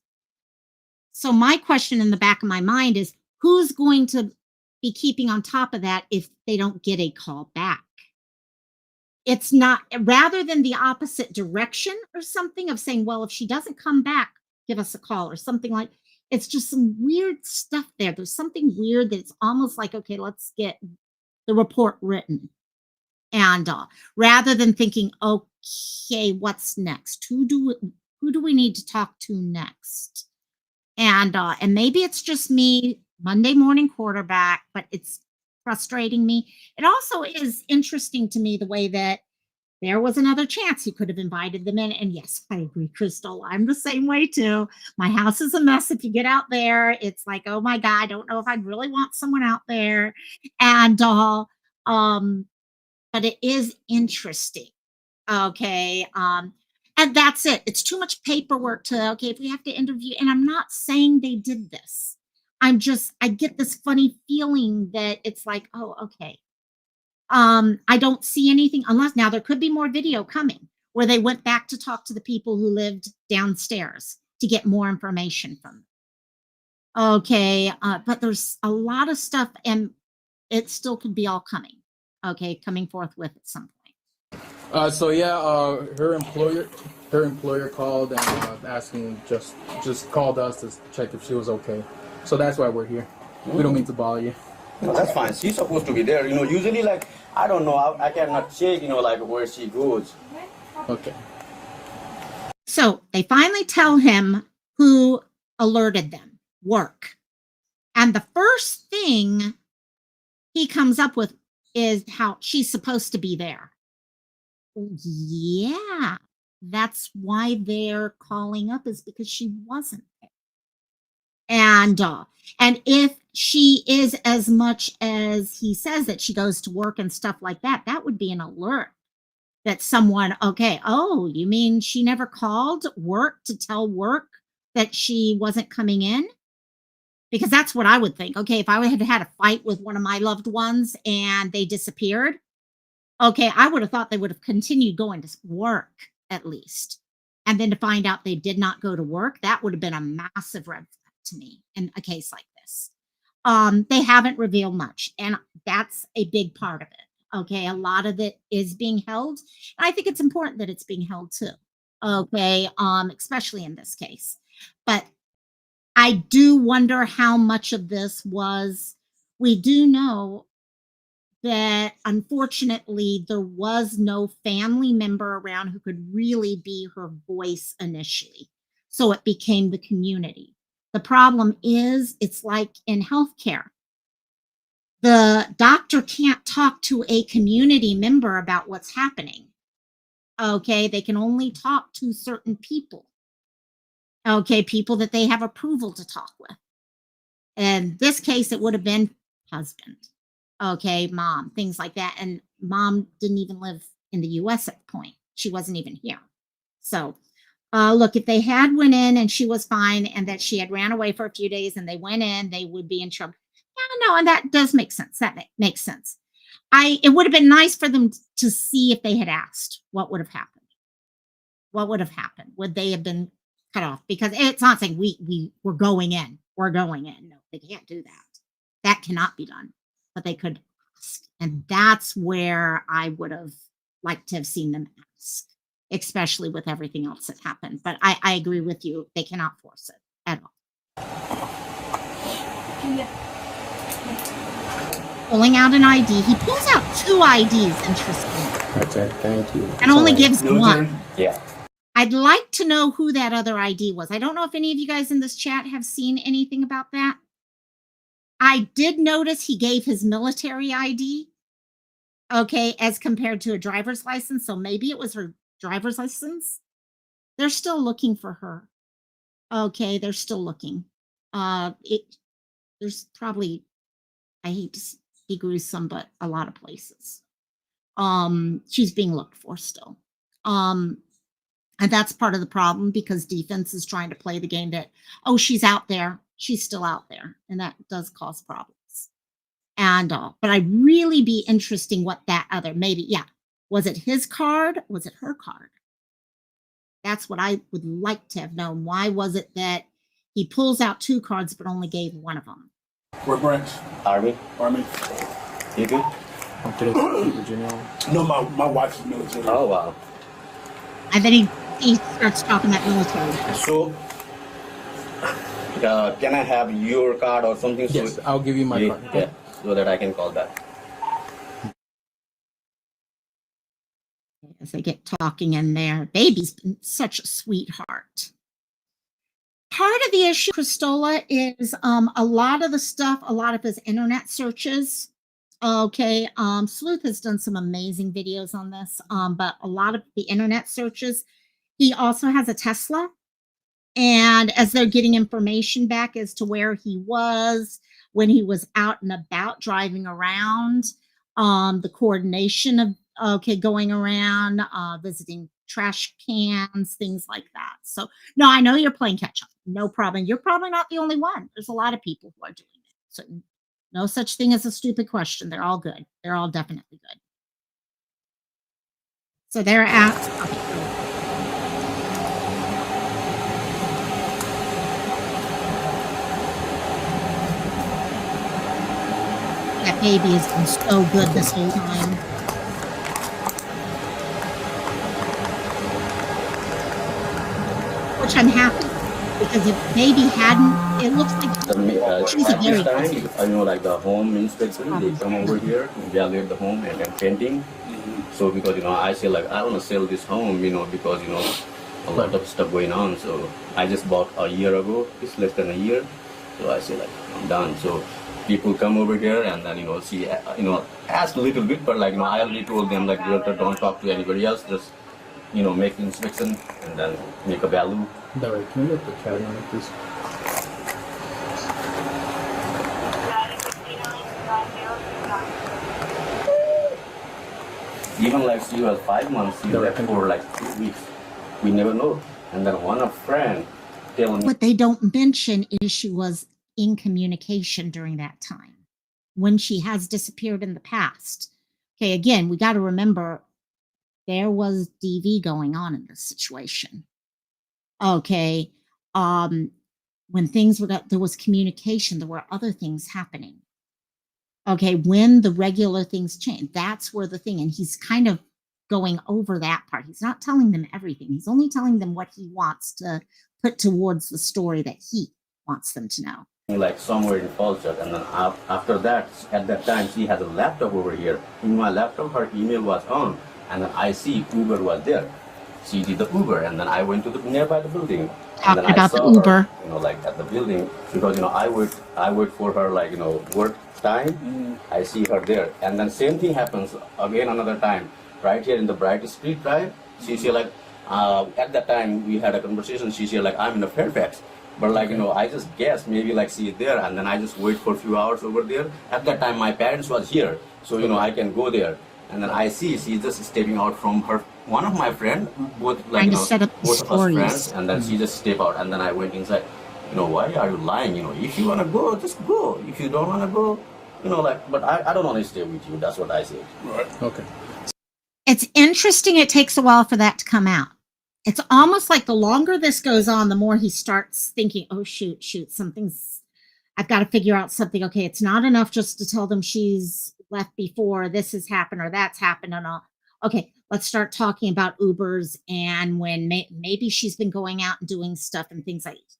So my question in the back of my mind is, who's going to be keeping on top of that if they don't get a call back? It's not, rather than the opposite direction or something of saying, well, if she doesn't come back, give us a call or something like, it's just some weird stuff there. There's something weird that it's almost like, okay, let's get the report written. And rather than thinking, okay, what's next? Who do we need to talk to next? And maybe it's just me, Monday morning quarterback, but it's frustrating me. It also is interesting to me the way that there was another chance he could have invited them in. And yes, I agree, Crystal. I'm the same way too. My house is a mess. If you get out there, it's like, oh my God, I don't know if I'd really want someone out there. And but it is interesting. Okay. And that's it. It's too much paperwork to, okay, if we have to interview, and I'm not saying they did this. I get this funny feeling that it's like, oh, okay. I don't see anything unless now there could be more video coming where they went back to talk to the people who lived downstairs to get more information from them. Okay. But there's a lot of stuff and it still could be all coming. Okay. Coming forth with at some point. So yeah, her employer called and asking, just called us to check if she was okay. So that's why we're here. We don't mean to bother you. No, that's fine. She's supposed to be there. Usually, like, I don't know. I cannot check, like, where she goes. Okay. So they finally tell him who alerted them, work. And the first thing he comes up with is how she's supposed to be there. Yeah, that's why they're calling up, is because she wasn't there. And if she is as much as he says that she goes to work and stuff like that, that would be an alert that someone, okay, oh, you mean she never called work to tell work that she wasn't coming in? Because that's what I would think. Okay, if I had had a fight with one of my loved ones and they disappeared, okay, I would have thought they would have continued going to work at least. And then to find out they did not go to work, that would have been a massive red flag to me in a case like this. They haven't revealed much, and that's a big part of it. Okay, a lot of it is being held, and I think it's important that it's being held too. Okay, especially in this case. But I do wonder how much of this was, we do know that unfortunately there was no family member around who could really be her voice initially. So it became the community. The problem is, it's like in healthcare. The doctor can't talk to a community member about what's happening. Okay, they can only talk to certain people. Okay, people that they have approval to talk with. In this case, it would have been husband. Okay, mom, things like that. And mom didn't even live in the US at the point. She wasn't even here. So look, if they had went in and she was fine and that she had ran away for a few days and they went in, they would be in trouble. Yeah, no, and that does make sense. That makes sense. It would have been nice for them to see if they had asked what would have happened. What would have happened? Would they have been cut off? Because it's not saying we're going in. We're going in. No, they can't do that. That cannot be done. But they could ask. And that's where I would have liked to have seen them ask, especially with everything else that happened. But I agree with you. They cannot force it at all. Pulling out an ID. He pulls out 2 IDs, interesting. Okay, thank you. And only gives one. Yeah. I'd like to know who that other ID was. I don't know if any of you guys in this chat have seen anything about that. I did notice he gave his military ID, okay, as compared to a driver's license. So maybe it was her driver's license. They're still looking for her. Okay, they're still looking. There's probably, I hate to be gruesome, but a lot of places. She's being looked for still. And that's part of the problem, because defense is trying to play the game that, oh, she's out there. She's still out there. And that does cause problems. And, but I'd really be interesting what that other, maybe, yeah. Was it his card? Was it her card? That's what I would like to have known. Why was it that he pulls out 2 cards, but only gave one of them? What branch? Army. Army. You good? Virginia. No, my wife is military. Oh wow. And then he starts talking about military. So, can I have your card or something? Yes, So I'll give you my card. Yeah, so that I can call back. As they get talking in there, baby's been such a sweetheart. Part of the issue, Christola, is a lot of the stuff, a lot of his internet searches. Okay, Sleuth has done some amazing videos on this, but a lot of the internet searches, he also has a Tesla. And as they're getting information back as to where he was when he was out and about driving around, the coordination of, okay, going around, visiting trash cans, things like that. So, no, I know you're playing catch up. No problem. You're probably not the only one. There's a lot of people who are doing it. So, no such thing as a stupid question. They're all good. They're all definitely good. So they're at, okay. That baby has been so good this whole time. Which I'm happy, because if baby hadn't, it looks like she's a very This time, I know, like the home inspection, they come over here to evaluate the home and then painting. So because, I say like, I want to sell this home, because, a lot of stuff going on. So I just bought a year ago, it's less than a year. So I say like, I'm done. So people come over here and then, see, ask a little bit, but like, I already told them like, realtor, don't talk to anybody else, just, make the inspection and then make a value. Darry, can you get the cat on it, please? Even like she was 5 months, she left for like 2 weeks. We never know. And then one of friend telling me. What they don't mention is she was in communication during that time when she has disappeared in the past. Okay, again, we got to remember there was DV going on in this situation. Okay, when things were, there was communication, there were other things happening. Okay, when the regular things change, that's where the thing, and he's kind of going over that part. He's not telling them everything. He's only telling them what he wants to put towards the story that he wants them to know. like somewhere in culture, and then after that, at that time, she has a laptop over here. In my laptop, her email was on, and then I see Uber was there. She did the Uber, and then I went to the nearby the building, and then I About the saw Uber. her, like at the building, because I wait for her, like work time. I see her there, and then same thing happens again another time, right here in the Bright Street Drive. She said like, at that time we had a conversation. She said like, I'm in the Fairfax. But like, I just guess maybe like she is there, and then I just wait for a few hours over there. At that time, my parents was here, so I can go there. And then I see she's just stepping out from one of my friend, both like Trying to set up both of us stories. friends, and then she just step out, and then I went inside. Why are you lying? If you wanna go, just go. If you don't wanna go, but I don't wanna stay with you. That's what I said. Right. Okay. It's interesting. It takes a while for that to come out. It's almost like the longer this goes on, the more he starts thinking, oh, shoot, I've got to figure out something. Okay, it's not enough just to tell them she's left before this has happened or that's happened and all. Okay, let's start talking about Ubers and when maybe she's been going out and doing stuff and things like that.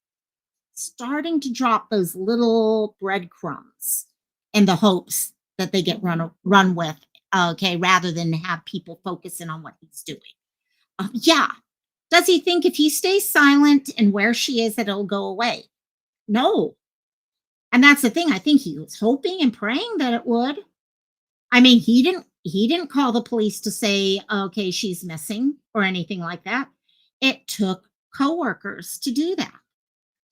Starting to drop those little breadcrumbs in the hopes that they get run with, okay, rather than have people focusing on what he's doing. Yeah. Does he think if he stays silent and where she is, that it'll go away? No. And that's the thing. I think he was hoping and praying that it would. I mean, he didn't call the police to say, okay, she's missing or anything like that. It took coworkers to do that.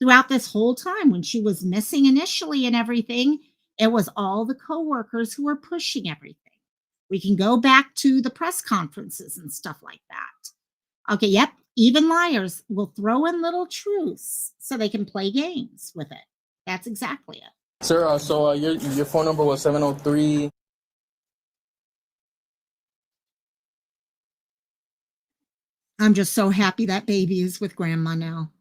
Throughout this whole time when she was missing initially and everything, it was all the coworkers who were pushing everything. We can go back to the press conferences and stuff like that. Okay, yep. Even liars will throw in little truths so they can play games with it. That's exactly it. Sir, so your phone number was 703. I'm just so happy that baby is with grandma now.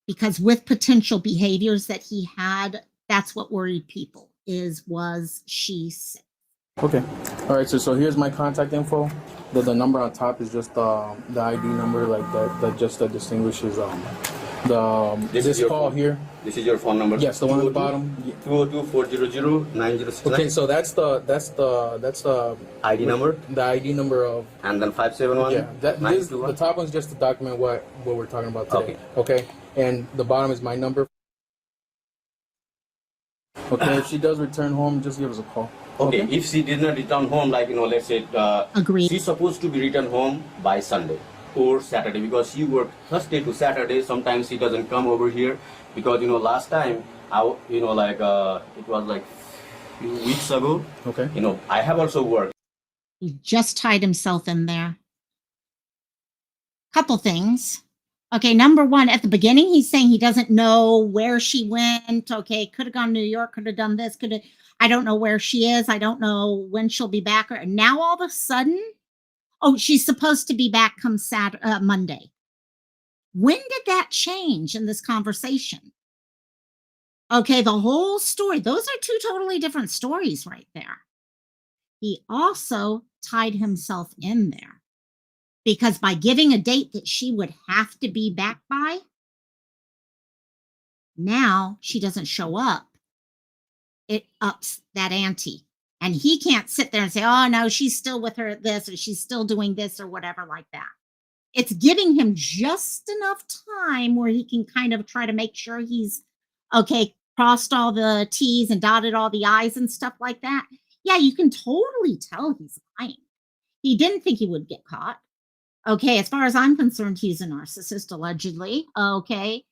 Because with potential behaviors that he had, that's what worried people was she sick? Okay. All right, so here's my contact info. The number on top is just the ID number, like that just distinguishes this call phone. here. This is your phone number. Yes, the one at the bottom. 202-400-9069. Okay, so that's the ID number. The ID number of. And then 571. Yeah, the top one's just to document what we're talking about today. Okay, and the bottom is my number. Okay, if she does return home, just give us a call. Okay, if she did not return home, like, let's say Agreed. she's supposed to be returned home by Sunday or Saturday, because she worked Thursday to Saturday. Sometimes she doesn't come over here because, last time, it was like a few weeks ago. Okay. I have also worked. He just tied himself in there. Couple things. Okay, number one, at the beginning, he's saying he doesn't know where she went. Okay, could have gone to New York, could have done this, I don't know where she is. I don't know when she'll be back. And now all of a sudden, she's supposed to be back come Monday. When did that change in this conversation? Okay, the whole story. Those are two totally different stories right there. He also tied himself in there because by giving a date that she would have to be back by, now she doesn't show up. It ups that ante. And he can't sit there and say, oh, no, she's still with her this, or she's still doing this, or whatever like that. It's giving him just enough time where he can kind of try to make sure he's, okay, crossed all the T's and dotted all the I's and stuff like that. Yeah, you can totally tell he's lying. He didn't think he would get caught. Okay, as far as I'm concerned, he's a narcissist, allegedly. Okay.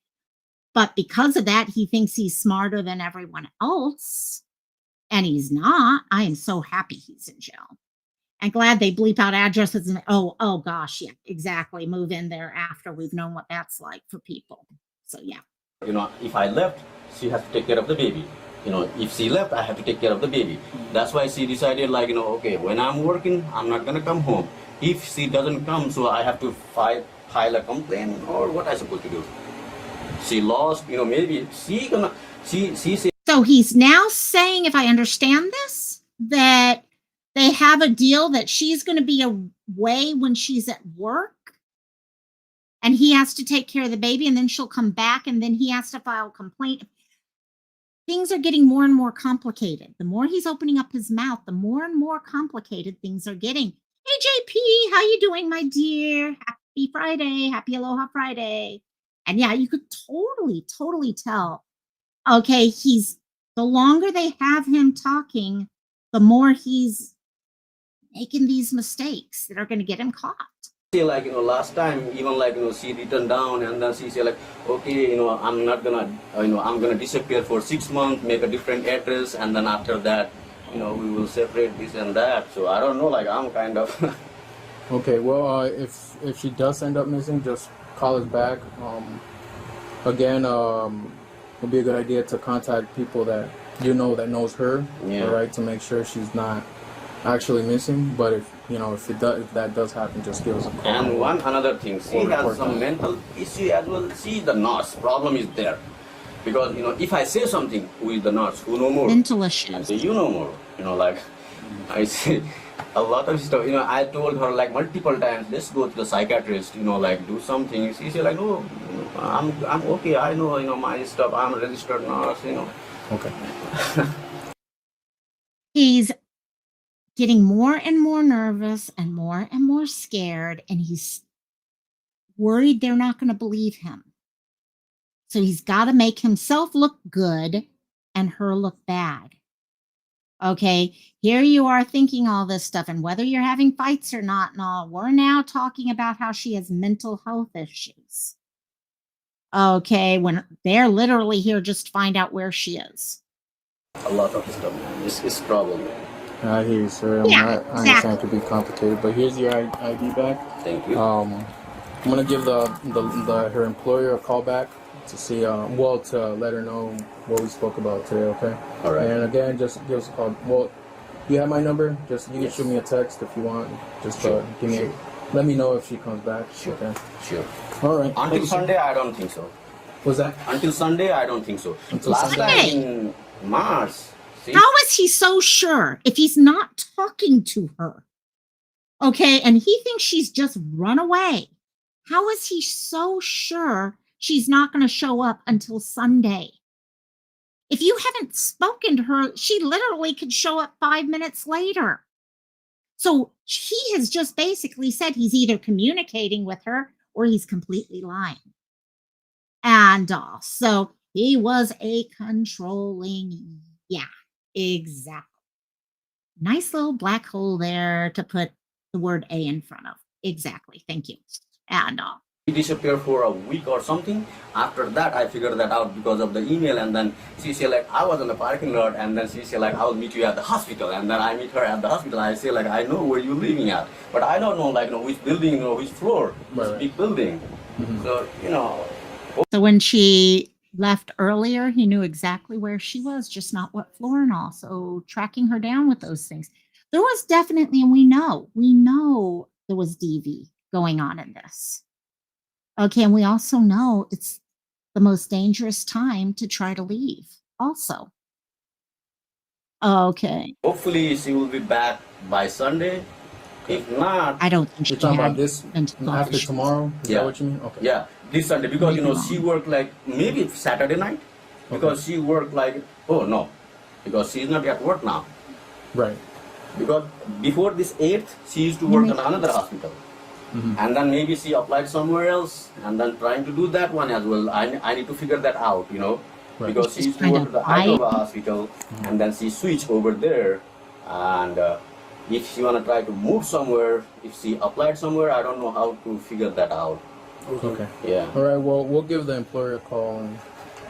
But because of that, he thinks he's smarter than everyone else. And he's not. I am so happy he's in jail. And glad they bleep out addresses. And oh gosh, yeah, exactly. Move in there after. We've known what that's like for people. So, yeah. If I left, she has to take care of the baby. If she left, I have to take care of the baby. That's why she decided, like, okay, when I'm working, I'm not going to come home. If she doesn't come, so I have to file a complaint, or what I supposed to do? She lost, maybe she said. So he's now saying, if I understand this, that they have a deal that she's going to be away when she's at work and he has to take care of the baby, and then she'll come back, and then he has to file a complaint. Things are getting more and more complicated. The more he's opening up his mouth, the more and more complicated things are getting. Hey, JP, how you doing, my dear? Happy Friday. Happy Aloha Friday. And yeah, you could totally tell. Okay, the longer they have him talking, the more he's making these mistakes that are going to get him caught. Like, last time, even like, she returned down, and then she said like, okay, I'm not gonna, I'm gonna disappear for 6 months, make a different address, and then after that, we will separate this and that. So I don't know, like, I'm kind of. Okay, well, if she does end up missing, just call us back. Again, it'll be a good idea to contact people that that knows her, yeah. All right, to make sure she's not actually missing. But if that does happen, just give us a call. And another thing, she has some mental issue as well. She, the nurse, problem is there, because if I say something with the nurse, who know more? Mental issues. I say, you know more. Like, I say a lot of stuff. I told her like multiple times, let's go to the psychiatrist. Like, do something. She said like, no, I'm okay. I know my stuff. I'm a registered nurse. Okay. He's getting more and more nervous and more scared, and he's worried they're not going to believe him. So he's got to make himself look good and her look bad. Okay, here you are thinking all this stuff, and whether you're having fights or not and all, we're now talking about how she has mental health issues. Okay, when they're literally here just to find out where she is. A lot of stuff, man. It's problem. I hear you, sir. Yeah, I understand it could be complicated, but here's your ID back. Thank you. I'm gonna give her employer a call back to see, to let her know what we spoke about today. Okay. All right. And again, just give us a call. Well, you have my number. You can shoot me a text if you want. Just give me. Let me know if she comes back. Sure. Okay. Sure. All right. Until Sunday, I don't think so. Was that? Until Sunday, I don't think so. Until Last Sunday? time in March. How is he so sure if he's not talking to her? Okay, and he thinks she's just run away. How is he so sure she's not going to show up until Sunday? If you haven't spoken to her, she literally could show up 5 minutes later. So he has just basically said he's either communicating with her or he's completely lying. And so he was a controlling, yeah, exactly. Nice little black hole there to put the word A in front of. Exactly. Thank you. And He disappeared for a week or something. After that, I figured that out because of the email. And then she said like, I was in the parking lot, and then she said like, I'll meet you at the hospital. And then I meet her at the hospital. I say like, I know where you're living at, but I don't know like which building or which floor. It's a big building. Mm-hmm. So So when she left earlier, he knew exactly where she was, just not what floor and all. So tracking her down with those things. There was definitely, and we know there was DV going on in this. Okay, and we also know it's the most dangerous time to try to leave also. Okay. Hopefully she will be back by Sunday. If not, I don't think you're talking about this after tomorrow. Is that what you mean? Okay. Yeah, this Sunday, because she worked like maybe Saturday night, because she worked like because she's not at work now. Right. Because before this 8th, she used to work at another hospital. Mm-hmm. And then maybe she applied somewhere else, and then trying to do that one as well. I need to figure that out, Right. Because she used to work at the Iowa hospital, and then she switched over there. And if she want to try to move somewhere, if she applied somewhere, I don't know how to figure that out. Okay. Yeah. All right. Well, we'll give the employer a call and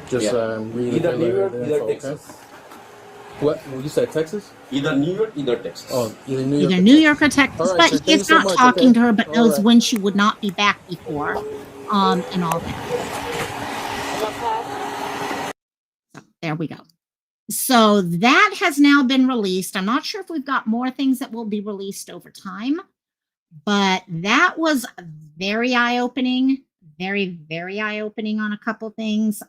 just read either New York, the either info, Texas. Okay? What you said? Texas? Either New York, either Texas. Oh, either New York. Either New York or Texas, right, but so he's so not much, talking to her, but all knows right. when she would not be back before, and all that. So, there we go. So that has now been released. I'm not sure if we've got more things that will be released over time, but that was very eye-opening, very, very eye-opening on a couple things.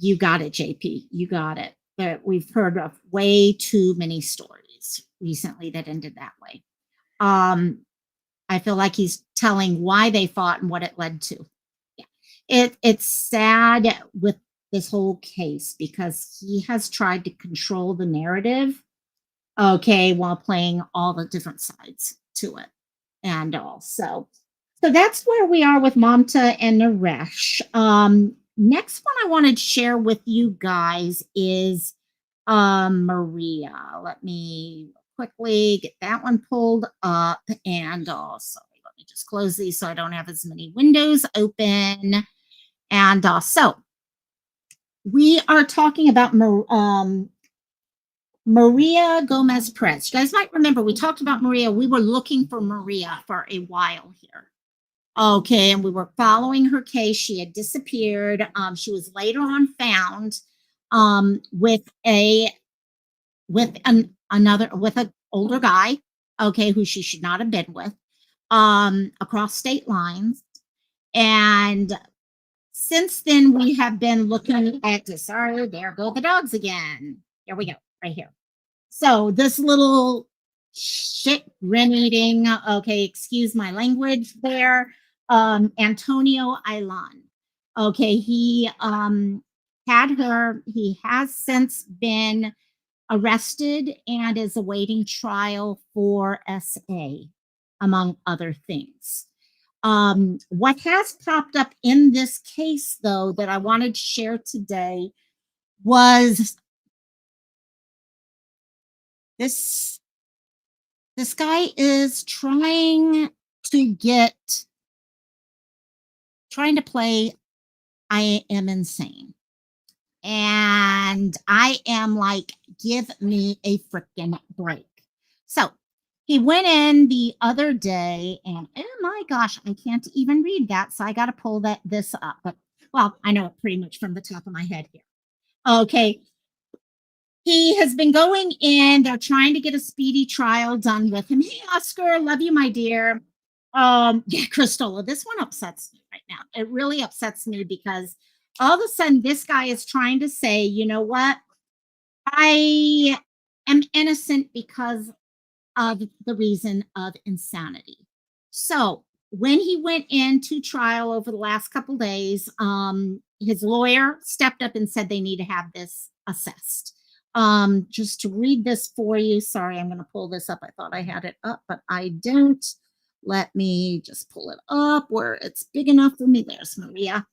You got it, JP. You got it. But we've heard of way too many stories recently that ended that way. I feel like he's telling why they fought and what it led to. Yeah. It's sad with this whole case because he has tried to control the narrative, okay, while playing all the different sides to it and all. So that's where we are with Mamta and Naresh. Next one I wanted to share with you guys is Maria. Let me quickly get that one pulled up. And also, let me just close these so I don't have as many windows open. And so we are talking about Maria Gomez-Perez. You guys might remember we talked about Maria. We were looking for Maria for a while here. Okay, and we were following her case. She had disappeared. She was later on found with an older guy, okay, who she should not have been with, across state lines. And since then, we have been looking at this. Sorry, there go the dogs again. Here we go, right here. So this little shit grin eating, okay, excuse my language there, Antonio Ailon. Okay, he has since been arrested and is awaiting trial for SA, among other things. What has popped up in this case, though, that I wanted to share today was this guy is trying to play I am insane. And I am like, give me a freaking break. So he went in the other day and oh my gosh, I can't even read that. So I got to pull this up. But well, I know it pretty much from the top of my head here. Okay. He has been going in. They're trying to get a speedy trial done with him. Hey, Oscar, love you, my dear. Yeah, Cristola, this one upsets me right now. It really upsets me because all of a sudden this guy is trying to say, you know what? I am innocent because of the reason of insanity. So when he went into trial over the last couple days, his lawyer stepped up and said they need to have this assessed. Just to read this for you. Sorry, I'm going to pull this up. I thought I had it up, but I don't. Let me just pull it up where it's big enough for me. There's Maria.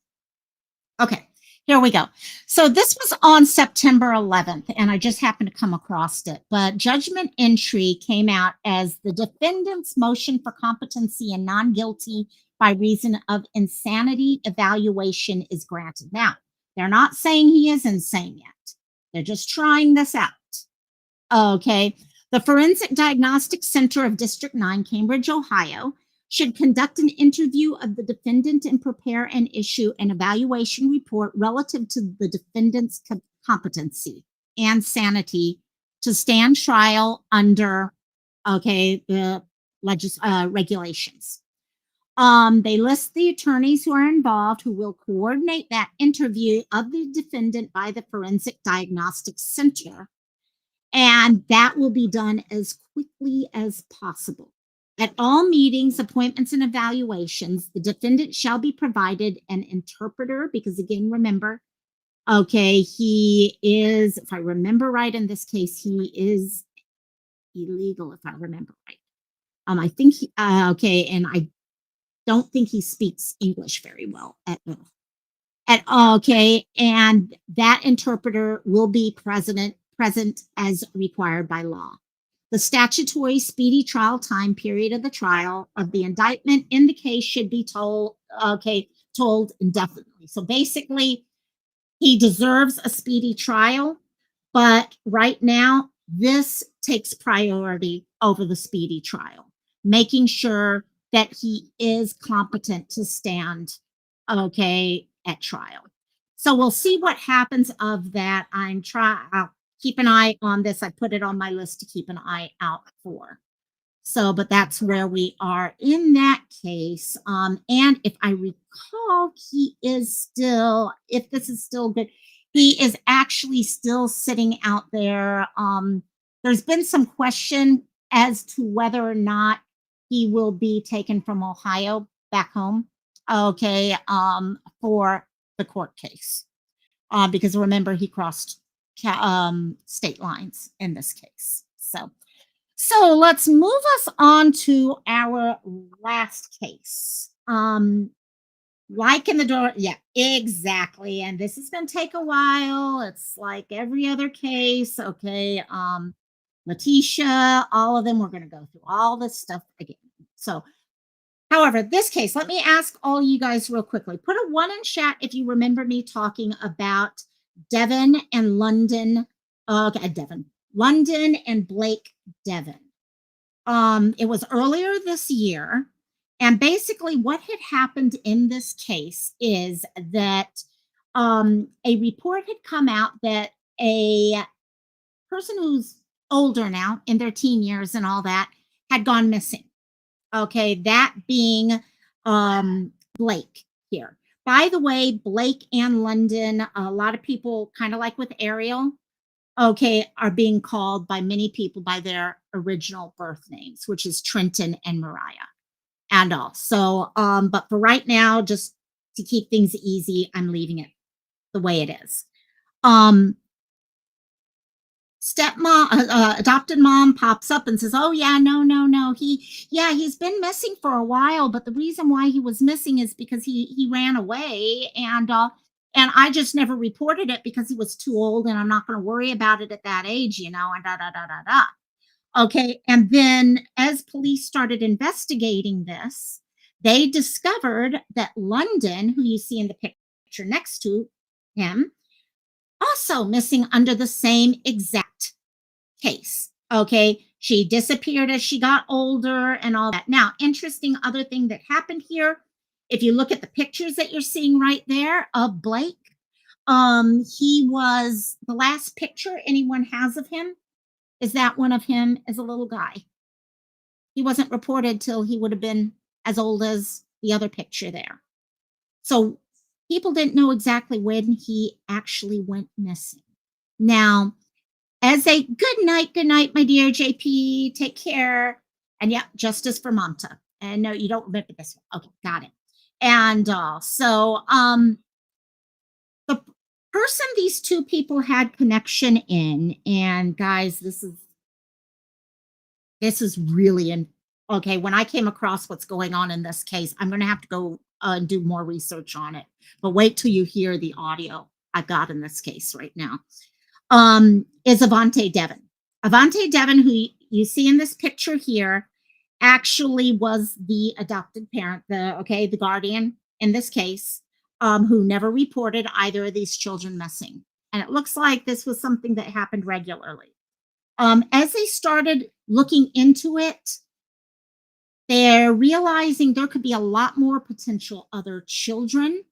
Okay, here we go. So this was on September 11th, and I just happened to come across it. But judgment entry came out as the defendant's motion for competency and non-guilty by reason of insanity evaluation is granted. Now, they're not saying he is insane yet. They're just trying this out. Okay. The Forensic Diagnostic Center of District 9, Cambridge, Ohio, should conduct an interview of the defendant and prepare and issue an evaluation report relative to the defendant's competency and sanity to stand trial under, the regulations. They list the attorneys who are involved who will coordinate that interview of the defendant by the Forensic Diagnostic Center, and that will be done as quickly as possible. At all meetings, appointments, and evaluations, the defendant shall be provided an interpreter because, again, remember, he is, if I remember right in this case, he is illegal, if I remember right. I think, and I don't think he speaks English very well at all. And that interpreter will be present as required by law. The statutory speedy trial time period of the trial of the indictment in the case should be told indefinitely. So basically, he deserves a speedy trial, but right now, this takes priority over the speedy trial, making sure that he is competent to stand, at trial. So we'll see what happens of that. I'll keep an eye on this. I put it on my list to keep an eye out for. So, but that's where we are in that case. And if I recall, he is still, if this is still good, he is actually still sitting out there. There's been some question as to whether or not he will be taken from Ohio back home, okay, for the court case. Because remember, he crossed state lines in this case. So let's move us on to our last case. Like in the door, yeah, exactly. And this is going to take a while. It's like every other case, okay. Letitia, all of them, we're going to go through all this stuff again. So, however, this case, let me ask all you guys real quickly. Put a 1 in chat if you remember me talking about Deven and London. Okay, London and Blake Deven. It was earlier this year. And basically, what had happened in this case is that a report had come out that a person who's older now, in their teen years and all that, had gone missing. Okay, that being Blake here. By the way, Blake and London, a lot of people, kind of like with Ariel, okay, are being called by many people by their original birth names, which is Trenton and Mariah. And all. So, but for right now, just to keep things easy, I'm leaving it the way it is. Stepmom, adopted mom pops up and says, "Oh yeah, no. He's been missing for a while, but the reason why he was missing is because he ran away, and I just never reported it because he was too old, and I'm not going to worry about it at that age, and da da da da da." Okay, and then as police started investigating this, they discovered that London, who you see in the picture next to him, also missing under the same exact case. Okay, she disappeared as she got older and all that. Now, interesting other thing that happened here, if you look at the pictures that you're seeing right there of Blake, he was, the last picture anyone has of him is that one of him as a little guy. He wasn't reported till he would have been as old as the other picture there. So people didn't know exactly when he actually went missing. Now, as a good night, my dear JP, take care. And yeah, justice for Mamta. And no, you don't remember this one. Okay, got it. And so the person these two people had connection in, and guys, this is really okay. When I came across what's going on in this case, I'm going to have to go and do more research on it. But wait till you hear the audio I've got in this case right now. Is Avantae Deven. Avantae Deven, who you see in this picture here, actually was the adopted parent, the guardian in this case, who never reported either of these children missing. And it looks like this was something that happened regularly. As they started looking into it, they're realizing there could be a lot more potential other children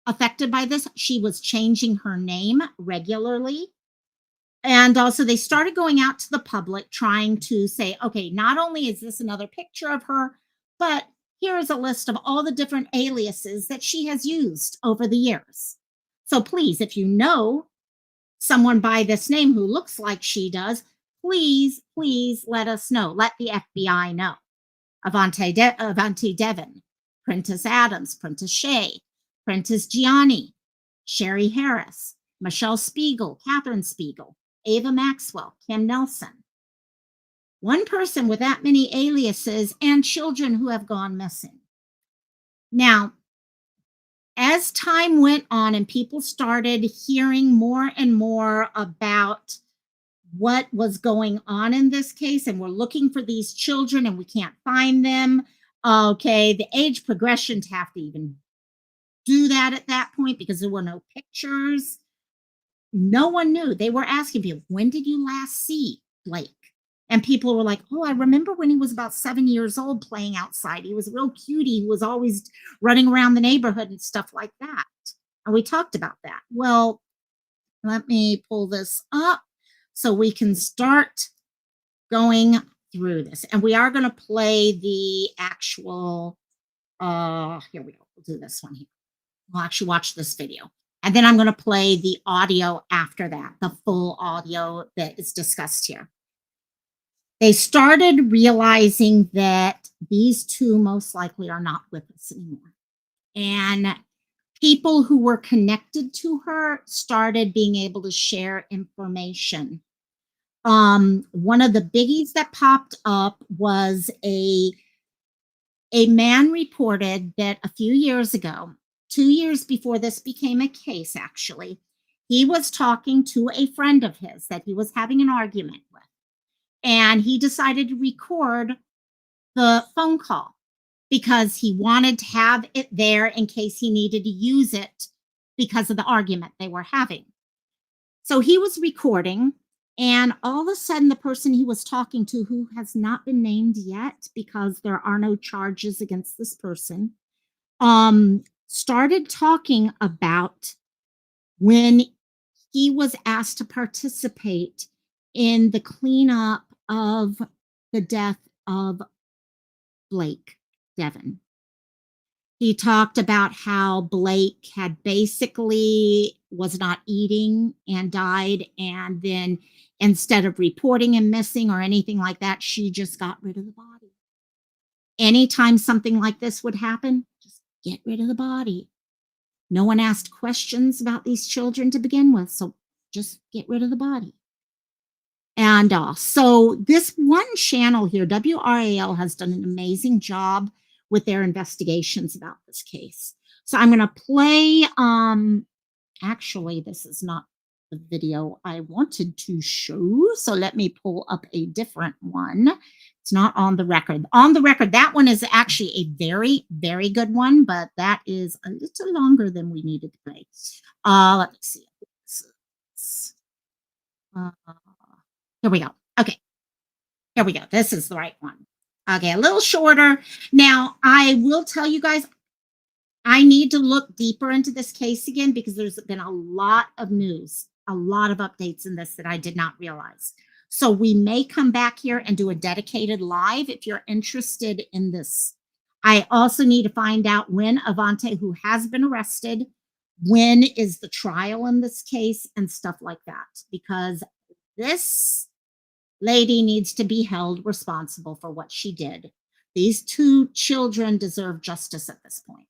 affected by this. She was changing her name regularly. And also they started going out to the public trying to say, okay, not only is this another picture of her, but here is a list of all the different aliases that she has used over the years. So please, if you know someone by this name who looks like she does, please let us know. Let the FBI know. Avantae Deven, Prentice Adams, Prentice Shea, Prentice Gianni, Sherry Harris, Michelle Spiegel, Catherine Spiegel, Ava Maxwell, Kim Nelson. One person with that many aliases and children who have gone missing. Now, as time went on and people started hearing more and more about what was going on in this case, and we're looking for these children and we can't find them, okay, the age progression to have to even do that at that point because there were no pictures. No one knew. They were asking people, when did you last see Blake? And people were like, oh, I remember when he was about 7 years old playing outside. He was a real cutie. He was always running around the neighborhood and stuff like that. And we talked about that. Well, let me pull this up so we can start going through this. And we are going to play the actual, here we go. We'll do this one here. We'll actually watch this video. And then I'm going to play the audio after that, the full audio that is discussed here. they started realizing that these two most likely are not with us anymore. And people who were connected to her started being able to share information. One of the biggies that popped up was a man reported that a few years ago, 2 years before this became a case, actually, he was talking to a friend of his that he was having an argument with. And he decided to record the phone call because he wanted to have it there in case he needed to use it because of the argument they were having. So he was recording, and all of a sudden the person he was talking to, who has not been named yet because there are no charges against this person, started talking about when he was asked to participate in the cleanup of the death of Blake Deven. He talked about how Blake had basically was not eating and died, and then instead of reporting him missing or anything like that, she just got rid of the body. Anytime something like this would happen, just get rid of the body. No one asked questions about these children to begin with, so just get rid of the body. And so this one channel here, WRAL, has done an amazing job with their investigations about this case. So I'm going to play, actually, this is not the video I wanted to show. So let me pull up a different one. It's not on the record. On the record, that one is actually a very, very good one, but that is a little longer than we needed to play. Let me see. Here we go. Okay. Here we go. This is the right one. Okay, a little shorter. Now, I will tell you guys, I need to look deeper into this case again because there's been a lot of news, a lot of updates in this that I did not realize. So we may come back here and do a dedicated live if you're interested in this. I also need to find out when Avantae, who has been arrested, when is the trial in this case and stuff like that, because this lady needs to be held responsible for what she did. These two children deserve justice at this point.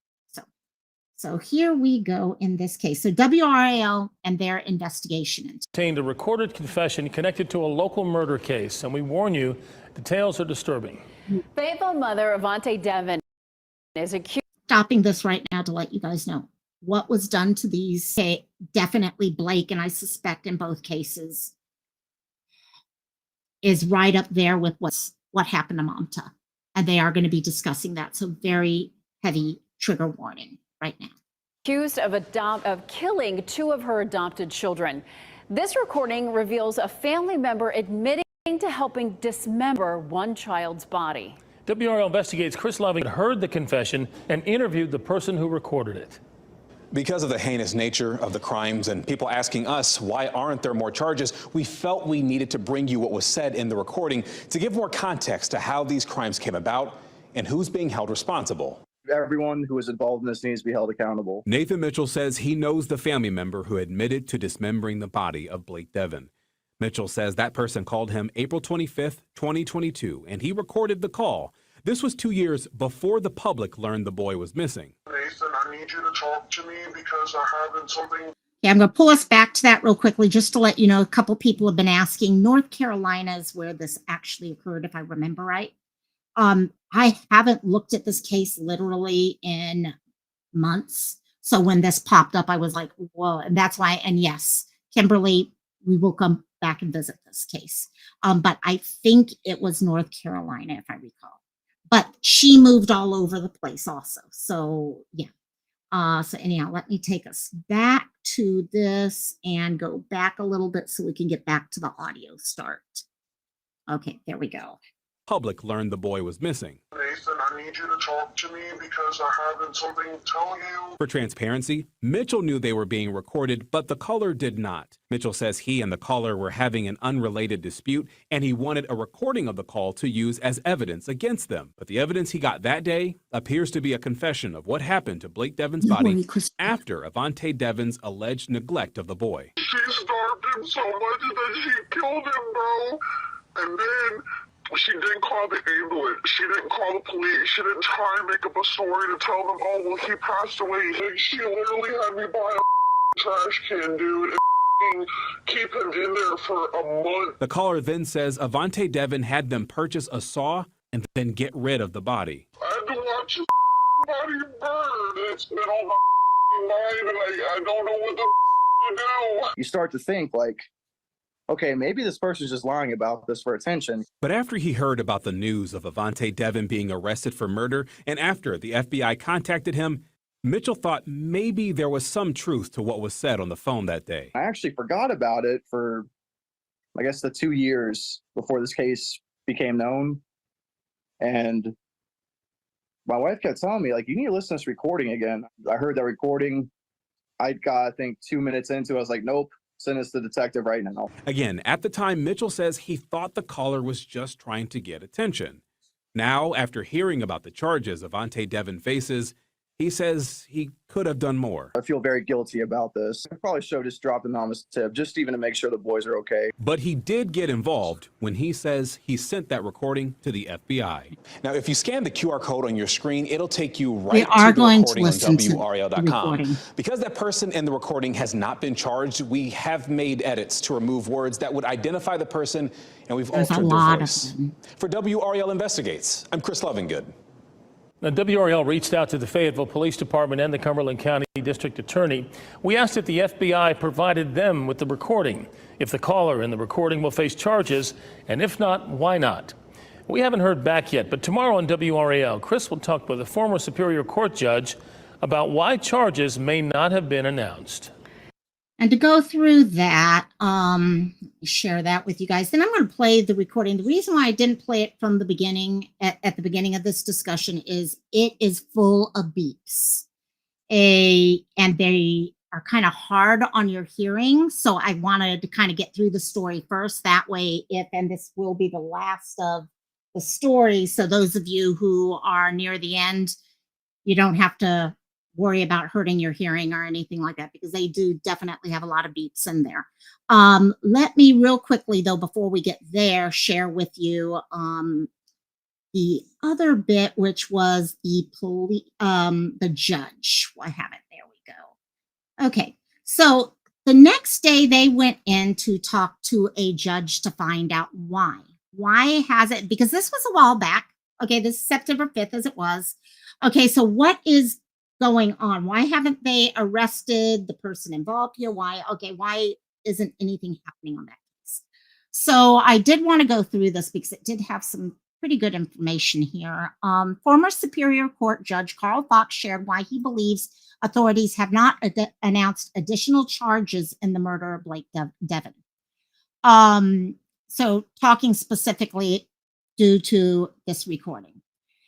So here we go in this case. So WRAL and their investigation. Obtained a recorded confession connected to a local murder case, and we warn you, details are disturbing. Faithful mother Avantae Deven is accused. Stopping this right now to let you guys know what was done to these. Definitely Blake, and I suspect in both cases, is right up there with what happened to Mamta. And they are going to be discussing that. So very heavy trigger warning right now. Accused of killing two of her adopted children. This recording reveals a family member admitting to helping dismember one child's body. WRL investigates Chris Loving heard the confession and interviewed the person who recorded it. Because of the heinous nature of the crimes and people asking us why aren't there more charges, we felt we needed to bring you what was said in the recording to give more context to how these crimes came about and who's being held responsible. Everyone who is involved in this needs to be held accountable. Nathan Mitchell says he knows the family member who admitted to dismembering the body of Blake Deven. Mitchell says that person called him April 25th, 2022, and he recorded the call. This was 2 years before the public learned the boy was missing. Nathan, I need you to talk to me because I have something. Yeah, I'm going to pull us back to that real quickly just to let you know, a couple people have been asking. North Carolina is where this actually occurred, if I remember right. I haven't looked at this case literally in months. So when this popped up, I was like, whoa. And that's why, and yes, Kimberly, we will come back and visit this case. But I think it was North Carolina, if I recall. But she moved all over the place also. So yeah. So anyhow, let me take us back to this and go back a little bit so we can get back to the audio start. Okay, there we go. Public learned the boy was missing. Nathan, I need you to talk to me because I have something to tell you. For transparency, Mitchell knew they were being recorded, but the caller did not. Mitchell says he and the caller were having an unrelated dispute, and he wanted a recording of the call to use as evidence against them. But the evidence he got that day appears to be a confession of what happened to Blake Deven's body after Avantae Deven's alleged neglect of the boy. She starved him so much that she killed him, bro. And then She didn't call the ambulance. She didn't call the police. She didn't try and make up a story to tell them, oh, well, he passed away. Like, she literally had me buy a trash can, dude, and keep him in there for a month. The caller then says Avantae Deven had them purchase a saw and then get rid of the body. I had to watch his body burn. It's been on my mind, and I don't know what to do. You start to think, like, okay, maybe this person's just lying about this for attention. But after he heard about the news of Avantae Deven being arrested for murder, and after the FBI contacted him, Mitchell thought maybe there was some truth to what was said on the phone that day. I actually forgot about it for, I guess, the 2 years before this case became known. And my wife kept telling me, like, you need to listen to this recording again. I heard that recording. I got, I think, 2 minutes into it. I was like, nope, send us the detective right now. Again, at the time, Mitchell says he thought the caller was just trying to get attention. Now, after hearing about the charges Avantae Deven faces, he says he could have done more. I feel very guilty about this. I probably should have just dropped an anonymous tip, just even to make sure the boys are okay. But he did get involved when he says he sent that recording to the FBI. Now, if you scan the QR code on your screen, it'll take you right We are to the going to recording listen on to the WRL.com. recording. Because that person in the recording has not been charged, we have made edits to remove words that would identify the person, and we've There's a altered lot their of voice. them. For WRL Investigates, I'm Chris Lovingood. Now, WRL reached out to the Fayetteville Police Department and the Cumberland County District Attorney. We asked if the FBI provided them with the recording, if the caller in the recording will face charges, and if not, why not? We haven't heard back yet, but tomorrow on WRAL, Chris will talk with a former Superior Court judge about why charges may not have been announced. And to go through that, share that with you guys. Then I'm going to play the recording. The reason why I didn't play it from the beginning, at the beginning of this discussion, is it is full of beeps. And they are kind of hard on your hearing. So I wanted to kind of get through the story first. That way, and this will be the last of the story. So those of you who are near the end, you don't have to worry about hurting your hearing or anything like that, because they do definitely have a lot of beeps in there. Let me real quickly, though, before we get there, share with you the other bit, which was the judge. I have it. There we go. Okay. So the next day they went in to talk to a judge to find out why. Why has it? Because this was a while back. Okay. This is September 5th as it was. Okay. So what is going on? Why haven't they arrested the person involved here? Why isn't anything happening on that case? So I did want to go through this because it did have some pretty good information here. Former Superior Court Judge Carl Fox shared why he believes authorities have not announced additional charges in the murder of Blake Deven. So talking specifically due to this recording.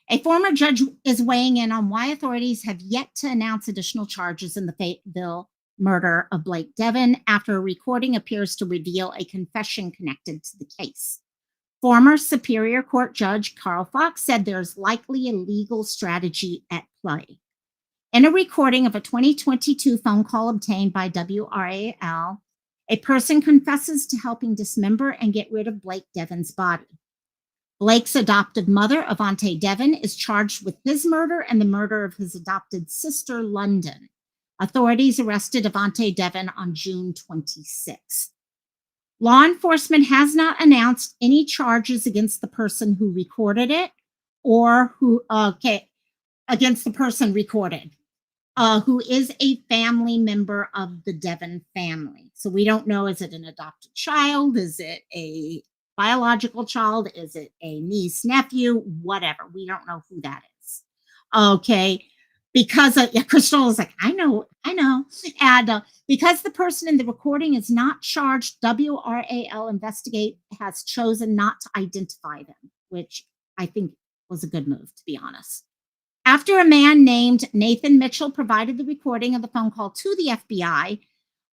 A former judge is weighing in on why authorities have yet to announce additional charges in the Fayetteville murder of Blake Deven after a recording appears to reveal a confession connected to the case. Former Superior Court Judge Carl Fox said there's likely a legal strategy at play. In a recording of a 2022 phone call obtained by WRAL, a person confesses to helping dismember and get rid of Blake Deven's body. Blake's adopted mother, Avantae Deven, is charged with his murder and the murder of his adopted sister, London. Authorities arrested Avantae Deven on June 26th. Law enforcement has not announced any charges against the person who recorded it or against the person recorded, who is a family member of the Deven family. So we don't know, is it an adopted child? Is it a biological child? Is it a niece, nephew, whatever? We don't know who that is. Okay. Because Crystal is like, I know. And because the person in the recording is not charged, WRAL Investigate has chosen not to identify them, which I think was a good move, to be honest. After a man named Nathan Mitchell provided the recording of the phone call to the FBI,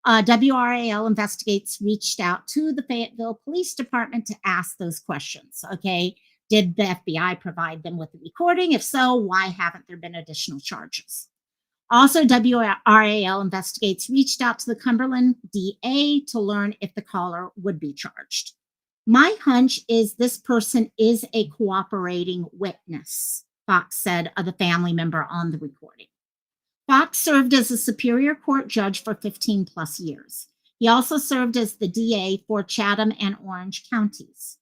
WRAL Investigates reached out to the Fayetteville Police Department to ask those questions. Okay, did the FBI provide them with the recording? If so, why haven't there been additional charges? Also, WRAL Investigates reached out to the Cumberland DA to learn if the caller would be charged. My hunch is this person is a cooperating witness, Fox said of the family member on the recording. Fox served as a Superior Court judge for 15 plus years. He also served as the DA for Chatham and Orange counties.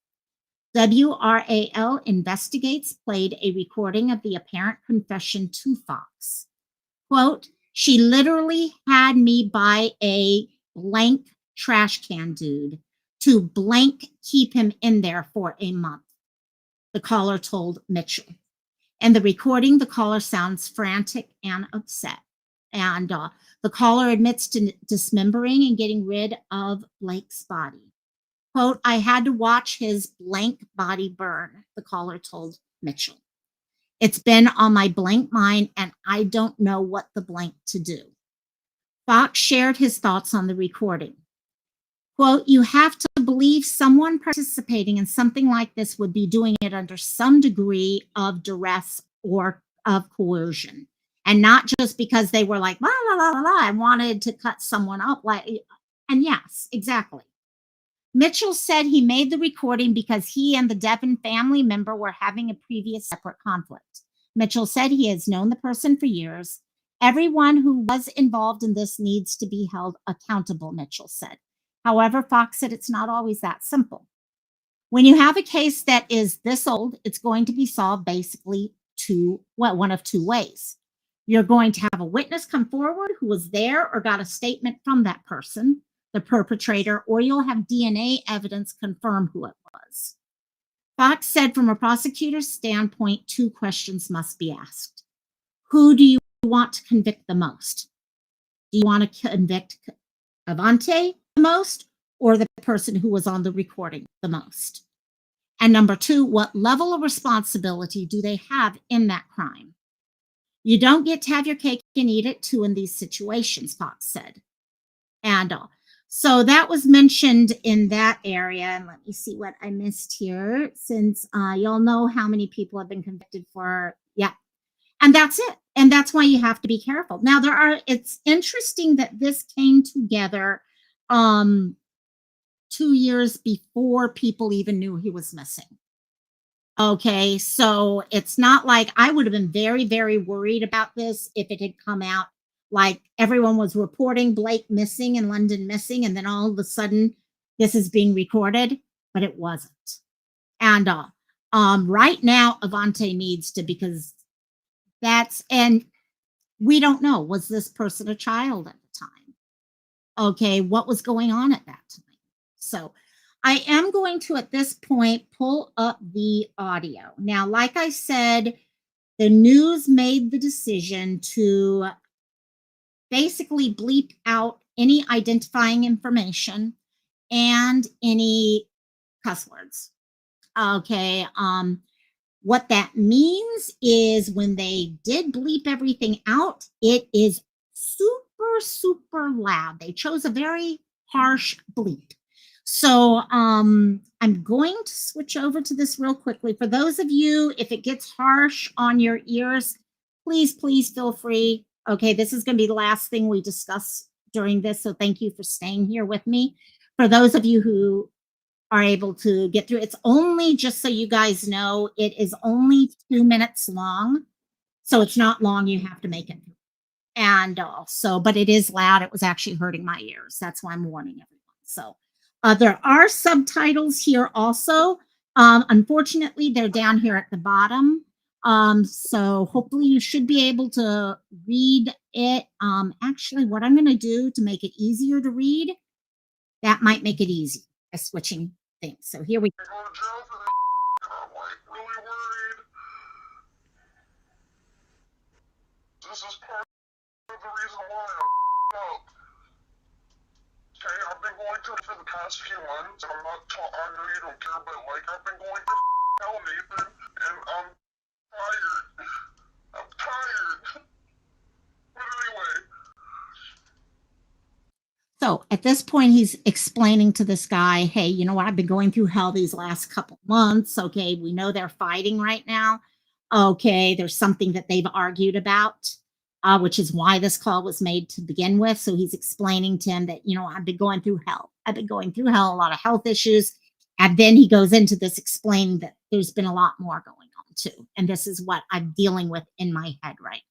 WRAL Investigates played a recording of the apparent confession to Fox. Quote, she literally had me buy a blank trash can dude to blank keep him in there for a month, the caller told Mitchell. In the recording, the caller sounds frantic and upset. And the caller admits to dismembering and getting rid of Blake's body. Quote, I had to watch his blank body burn, the caller told Mitchell. It's been on my blank mind, and I don't know what the blank to do. Fox shared his thoughts on the recording. Quote, you have to believe someone participating in something like this would be doing it under some degree of duress or of coercion, and not just because they were like, la, la, la, la, la, I wanted to cut someone up. And yes, exactly. Mitchell said he made the recording because he and the Deven family member were having a previous separate conflict. Mitchell said he has known the person for years. Everyone who was involved in this needs to be held accountable, Mitchell said. However, Fox said it's not always that simple. When you have a case that is this old, it's going to be solved basically one of two ways. You're going to have a witness come forward who was there or got a statement from that person, the perpetrator, or you'll have DNA evidence confirm who it was. Fox said from a prosecutor's standpoint, two questions must be asked. Who do you want to convict the most? Do you want to convict Avantae the most, or the person who was on the recording the most? And number two, what level of responsibility do they have in that crime? You don't get to have your cake and eat it too in these situations, Fox said. And so that was mentioned in that area. And let me see what I missed here, since y'all know how many people have been convicted for, yeah. And that's it. And that's why you have to be careful. Now, it's interesting that this came together 2 years before people even knew he was missing. Okay, so it's not like I would have been very, very worried about this if it had come out like everyone was reporting Blake missing and London missing, and then all of a sudden this is being recorded, but it wasn't. And right now, Avantae needs to, because and we don't know, was this person a child at the time? Okay, what was going on at that time? So I am going to, at this point, pull up the audio. Now, like I said, the news made the decision to basically bleep out any identifying information and any cuss words. Okay, what that means is when they did bleep everything out, it is super, super loud. They chose a very harsh bleep. So I'm going to switch over to this real quickly. For those of you, if it gets harsh on your ears, please, please feel free. Okay, this is going to be the last thing we discuss during this, so thank you for staying here with me. For those of you who are able to get through, it's only, just so you guys know, it is only 2 minutes long, so it's not long. You have to make it. And also, but it is loud. It was actually hurting my ears. That's why I'm warning everyone. So there are subtitles here also. Unfortunately, they're down here at the bottom. So hopefully you should be able to read it. Actually, what I'm going to do to make it easier to read, that might make it easy by switching things. So here we go. This is part of the reason why I'm up. Okay, I've been going through for the past few months, and I know you don't care, but like, I've been going through hell, Nathan, and I'm tired. I'm tired. But anyway. So at this point, he's explaining to this guy, hey, you know what? I've been going through hell these last couple months. Okay, we know they're fighting right now. Okay, there's something that they've argued about, which is why this call was made to begin with. So he's explaining to him that, you know, I've been going through hell. I've been going through hell, a lot of health issues. And then he goes into this explaining that there's been a lot more going on too. And this is what I'm dealing with in my head right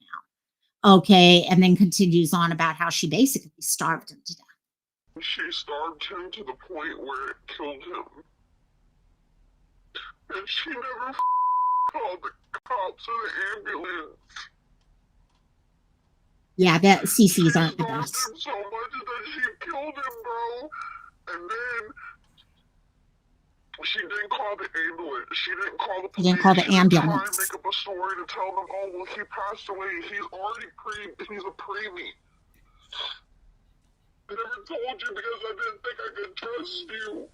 now. Okay. And then continues on about how she basically starved him to death. She starved him to the point where it killed him. And she never called the cops or the ambulance. Yeah, that CCs aren't the She best. starved him so much that she killed him, bro. And then she didn't call the ambulance. She didn't call the police. Didn't call the She didn't try and ambulance. make up a story to tell them, oh, well, he passed away. He's already he's a preemie. I never told you because I didn't think I could trust you.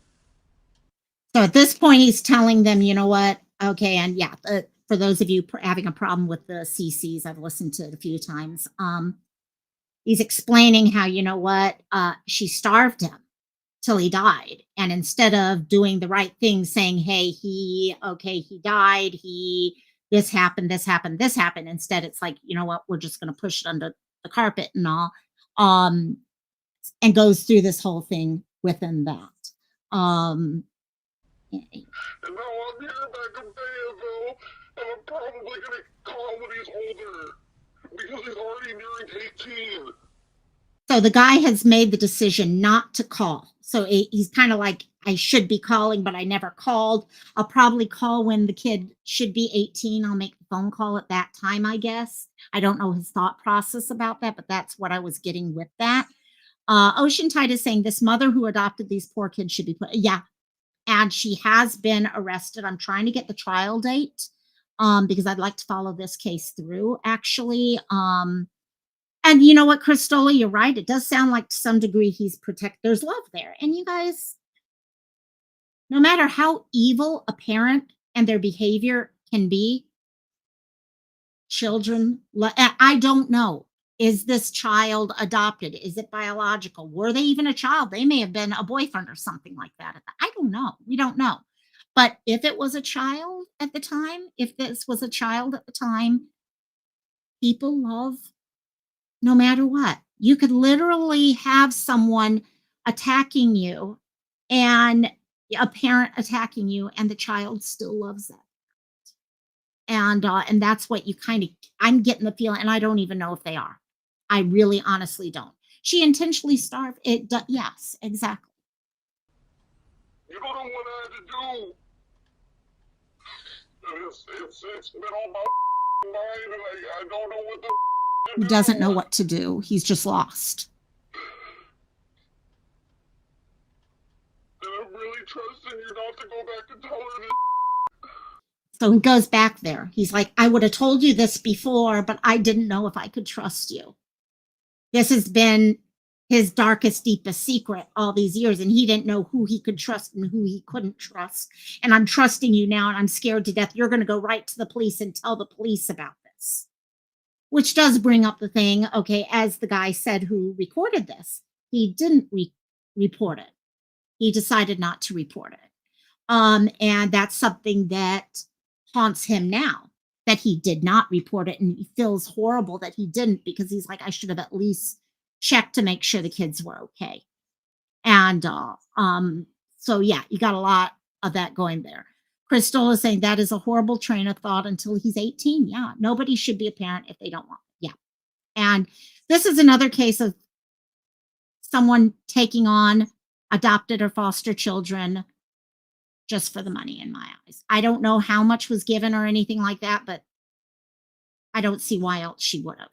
So at this point, he's telling them, you know what? Okay, and yeah, for those of you having a problem with the CCs, I've listened to it a few times. He's explaining how, you know what? She starved him till he died, and instead of doing the right thing, saying, "Hey, he died. This happened, this happened, this happened." Instead, it's like, you know what? We're just going to push it under the carpet and all. And goes through this whole thing within that. And now I'm here back in Fayetteville, and I'm probably going to call when he's older, because he's already nearing 18. So the guy has made the decision not to call. So he's kind of like, I should be calling, but I never called. I'll probably call when the kid should be 18. I'll make the phone call at that time, I guess. I don't know his thought process about that, but that's what I was getting with that. Ocean Tide is saying this mother who adopted these poor kids should be put, yeah, and she has been arrested. I'm trying to get the trial date because I'd like to follow this case through, actually. And you know what, Cristola, you're right. It does sound like to some degree he's there's love there. And you guys, no matter how evil a parent and their behavior can be, children, I don't know. Is this child adopted? Is it biological? Were they even a child? They may have been a boyfriend or something like that. I don't know. We don't know. But if it was a child at the time, if this was a child at the time, people love no matter what. You could literally have someone attacking you and a parent attacking you, and the child still loves that. And that's what you kind of, I'm getting the feeling, and I don't even know if they are. I really honestly don't. She intentionally starved it. Yes, exactly. You don't know what I had to do. It's been on my mind, and I don't know what the He doesn't know what to do. He's just lost. And I'm really trusting you not to go back and tell her this. So he goes back there. He's like, I would have told you this before, but I didn't know if I could trust you. This has been his darkest, deepest secret all these years, and he didn't know who he could trust and who he couldn't trust. And I'm trusting you now, and I'm scared to death. You're going to go right to the police and tell the police about this. Which does bring up the thing, okay, as the guy said who recorded this, he didn't report it. He decided not to report it. And that's something that haunts him now, that he did not report it, and he feels horrible that he didn't, because he's like, I should have at least checked to make sure the kids were okay. And so yeah, you got a lot of that going there. Crystal is saying that is a horrible train of thought until he's 18. Yeah, nobody should be a parent if they don't want it. Yeah. And this is another case of someone taking on adopted or foster children just for the money, in my eyes. I don't know how much was given or anything like that, but I don't see why else she would have.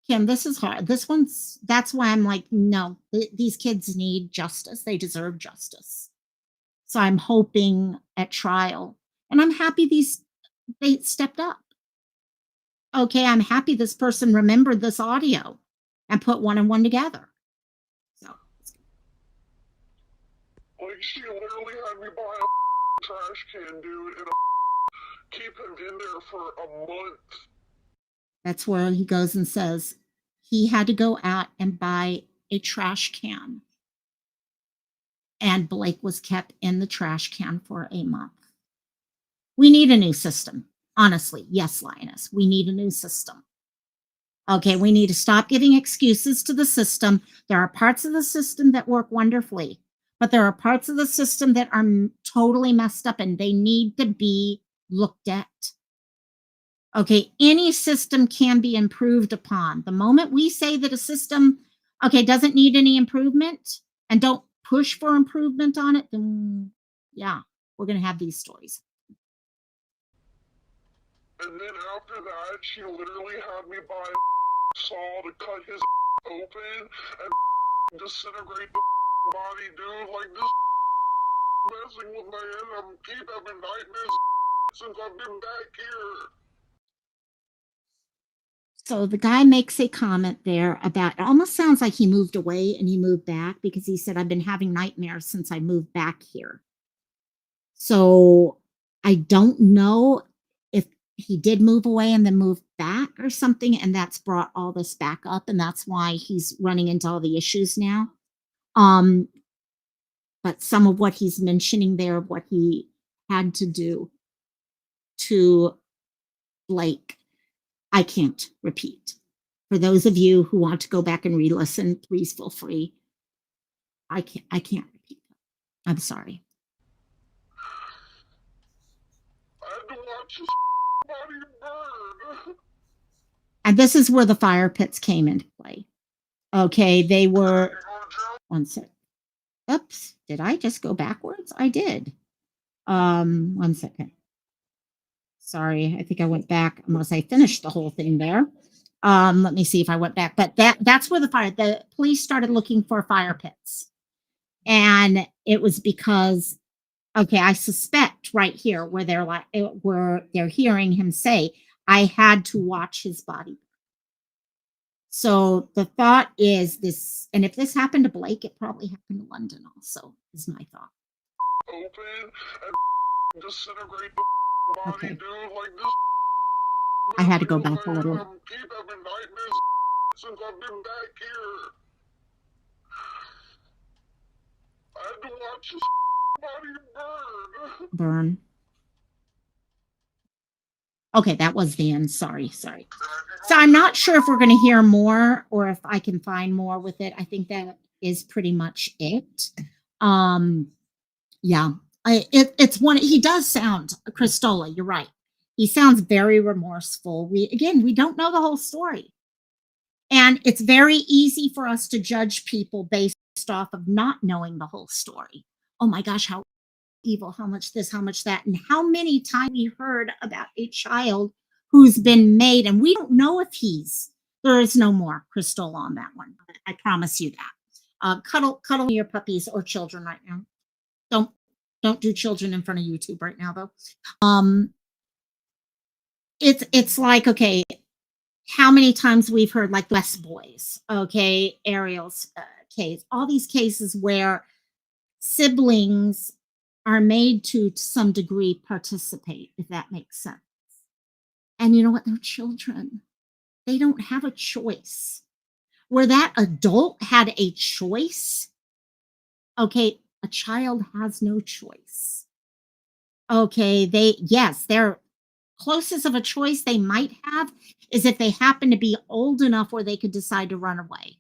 Kim, this is hard. That's why I'm like, no, these kids need justice. They deserve justice. So I'm hoping at trial, and I'm happy they stepped up. Okay, I'm happy this person remembered this audio and put one and one together. So. Like, she literally had me buy a trash can, dude, and keep him in there for a month. That's where he goes and says he had to go out and buy a trash can. And Blake was kept in the trash can for a month. We need a new system. Honestly, yes, Lioness, we need a new system. Okay, we need to stop giving excuses to the system. There are parts of the system that work wonderfully, But there are parts of the system that are totally messed up and they need to be looked at. Okay, any system can be improved upon. The moment we say that a system, okay, doesn't need any improvement and don't push for improvement on it, then yeah, we're going to have these stories. And then after that, she literally had me buy a saw to cut his open and disintegrate the body, dude. Like, this messing with my head. I'm keep having nightmares since I've been back here. So the guy makes a comment there about, it almost sounds like he moved away and he moved back because he said, I've been having nightmares since I moved back here. So I don't know if he did move away and then moved back or something, and that's brought all this back up, and that's why he's running into all the issues now. But some of what he's mentioning there, what he had to do to Blake, I can't repeat. For those of you who want to go back and re-listen, please feel free. I can't repeat that. I'm sorry. I had to watch his body burn. And this is where the fire pits came into play. Okay, they were, one sec. Oops, did I just go backwards? I did. 1 second. Sorry, I think I went back unless I finished the whole thing there. Let me see if I went back. But that's where the police started looking for fire pits. And it was because, okay, I suspect right here where they're hearing him say, I had to watch his body. So the thought is this, and if this happened to Blake, it probably happened to London also, is my thought. Open and disintegrate the body, Okay. dude. Like, this I had to go back a little. I'm keep having nightmares since I've been back here. I had to watch his body burn. Burn. Okay, that was the end. Sorry. So I'm not sure if we're going to hear more or if I can find more with it. I think that is pretty much it. Yeah, it's one. He does sound, Christola, you're right. He sounds very remorseful. We don't know the whole story. And it's very easy for us to judge people based off of not knowing the whole story. Oh my gosh, how evil, how much this, how much that, and how many times we heard about a child who's been made, and we don't know if there is no more Crystal on that one. I promise you that. Cuddle your puppies or children right now. Don't do children in front of YouTube right now though. It's like, okay, how many times we've heard like West Boys, okay, Ariel's case, all these cases where siblings are made to some degree participate, if that makes sense. And you know what? They're children. They don't have a choice. Where that adult had a choice, okay, a child has no choice. Okay, they're closest of a choice they might have is if they happen to be old enough where they could decide to run away.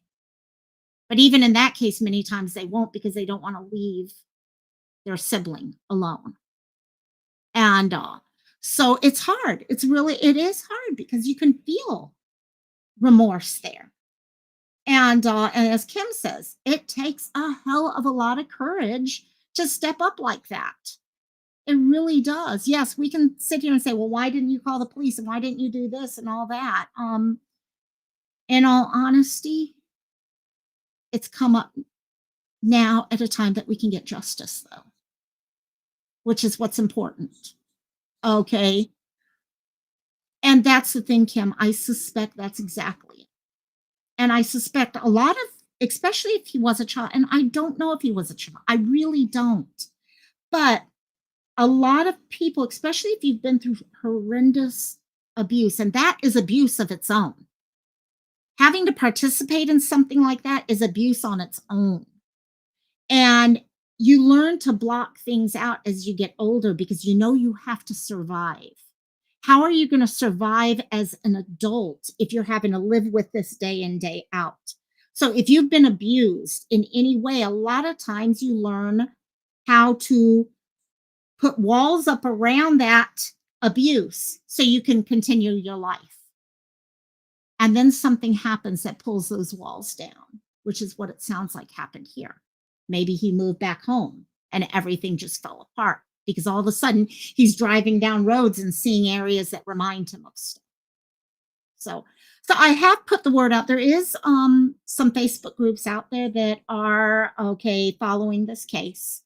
But even in that case, many times they won't because they don't want to leave their sibling alone. And so it's hard. It is hard because you can feel remorse there. And as Kim says, it takes a hell of a lot of courage to step up like that. It really does. Yes, we can sit here and say, well, why didn't you call the police? And why didn't you do this and all that? In all honesty, it's come up now at a time that we can get justice, though, which is what's important. Okay. And that's the thing, Kim. I suspect that's exactly it. And I suspect a lot of, especially if he was a child, and I don't know if he was a child. I really don't. But a lot of people, especially if you've been through horrendous abuse, and that is abuse of its own. Having to participate in something like that is abuse on its own. And you learn to block things out as you get older because you know you have to survive. How are you going to survive as an adult if you're having to live with this day in, day out? So if you've been abused in any way, a lot of times you learn how to put walls up around that abuse so you can continue your life. And then something happens that pulls those walls down, which is what it sounds like happened here. Maybe he moved back home and everything just fell apart because all of a sudden he's driving down roads and seeing areas that remind him of stuff. So I have put the word out. There is some Facebook groups out there that are following this case.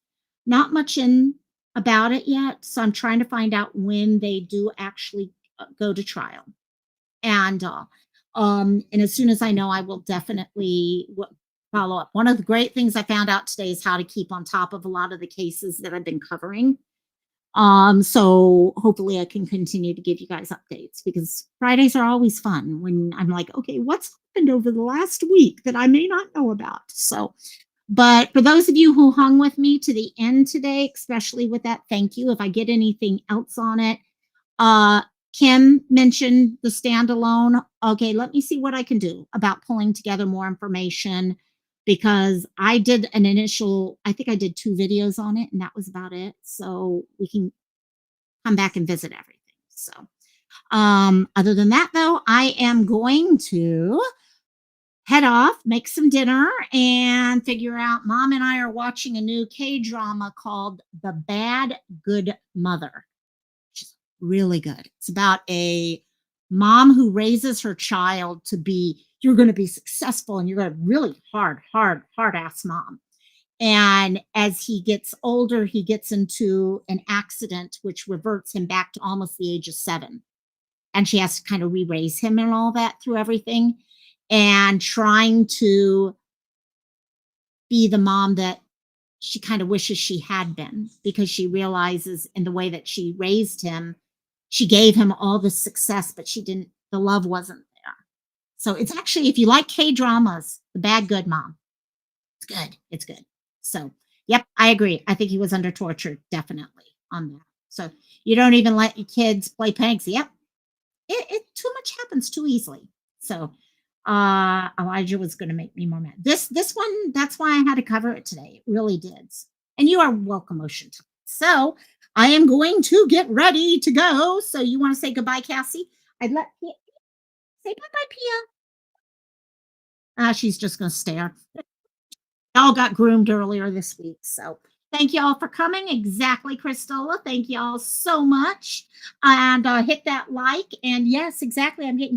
Not much in about it yet, so I'm trying to find out when they do actually go to trial. And as soon as I know, I will definitely follow up. One of the great things I found out today is how to keep on top of a lot of the cases that I've been covering. So hopefully I can continue to give you guys updates because Fridays are always fun when I'm like, okay, what's happened over the last week that I may not know about? So, but for those of you who hung with me to the end today, especially with that, thank you. If I get anything else on it, Kim mentioned the standalone. Okay, let me see what I can do about pulling together more information because I did an initial, I think I did 2 videos on it and that was about it. So we can come back and visit everything. So other than that though, I am going to head off, make some dinner and figure out. Mom and I are watching a new K-drama called The Bad Good Mother. Really good. It's about a mom who raises her child to be, you're going to be successful and you're going to really hard ass mom. And as he gets older, he gets into an accident which reverts him back to almost the age of 7. And she has to kind of re-raise him and all that through everything and trying to be the mom that she kind of wishes she had been because she realizes in the way that she raised him, she gave him all the success, but the love wasn't there. So it's actually, if you like K-dramas, The Bad Good Mom, it's good. It's good. So, yep, I agree. I think he was under torture, definitely, on that. So you don't even let your kids play pegs. Yep. It too much happens too easily. So Elijah was going to make me more mad. This one, that's why I had to cover it today. It really did. And you are welcome, Ocean Time. So I am going to get ready to go. So you want to say goodbye, Cassie? I'd let Pia say bye-bye, Pia. She's just going to stare. Y'all got groomed earlier this week. So thank you all for coming. Exactly, Christola. Thank you all so much. And hit that like. And yes, exactly. I'm getting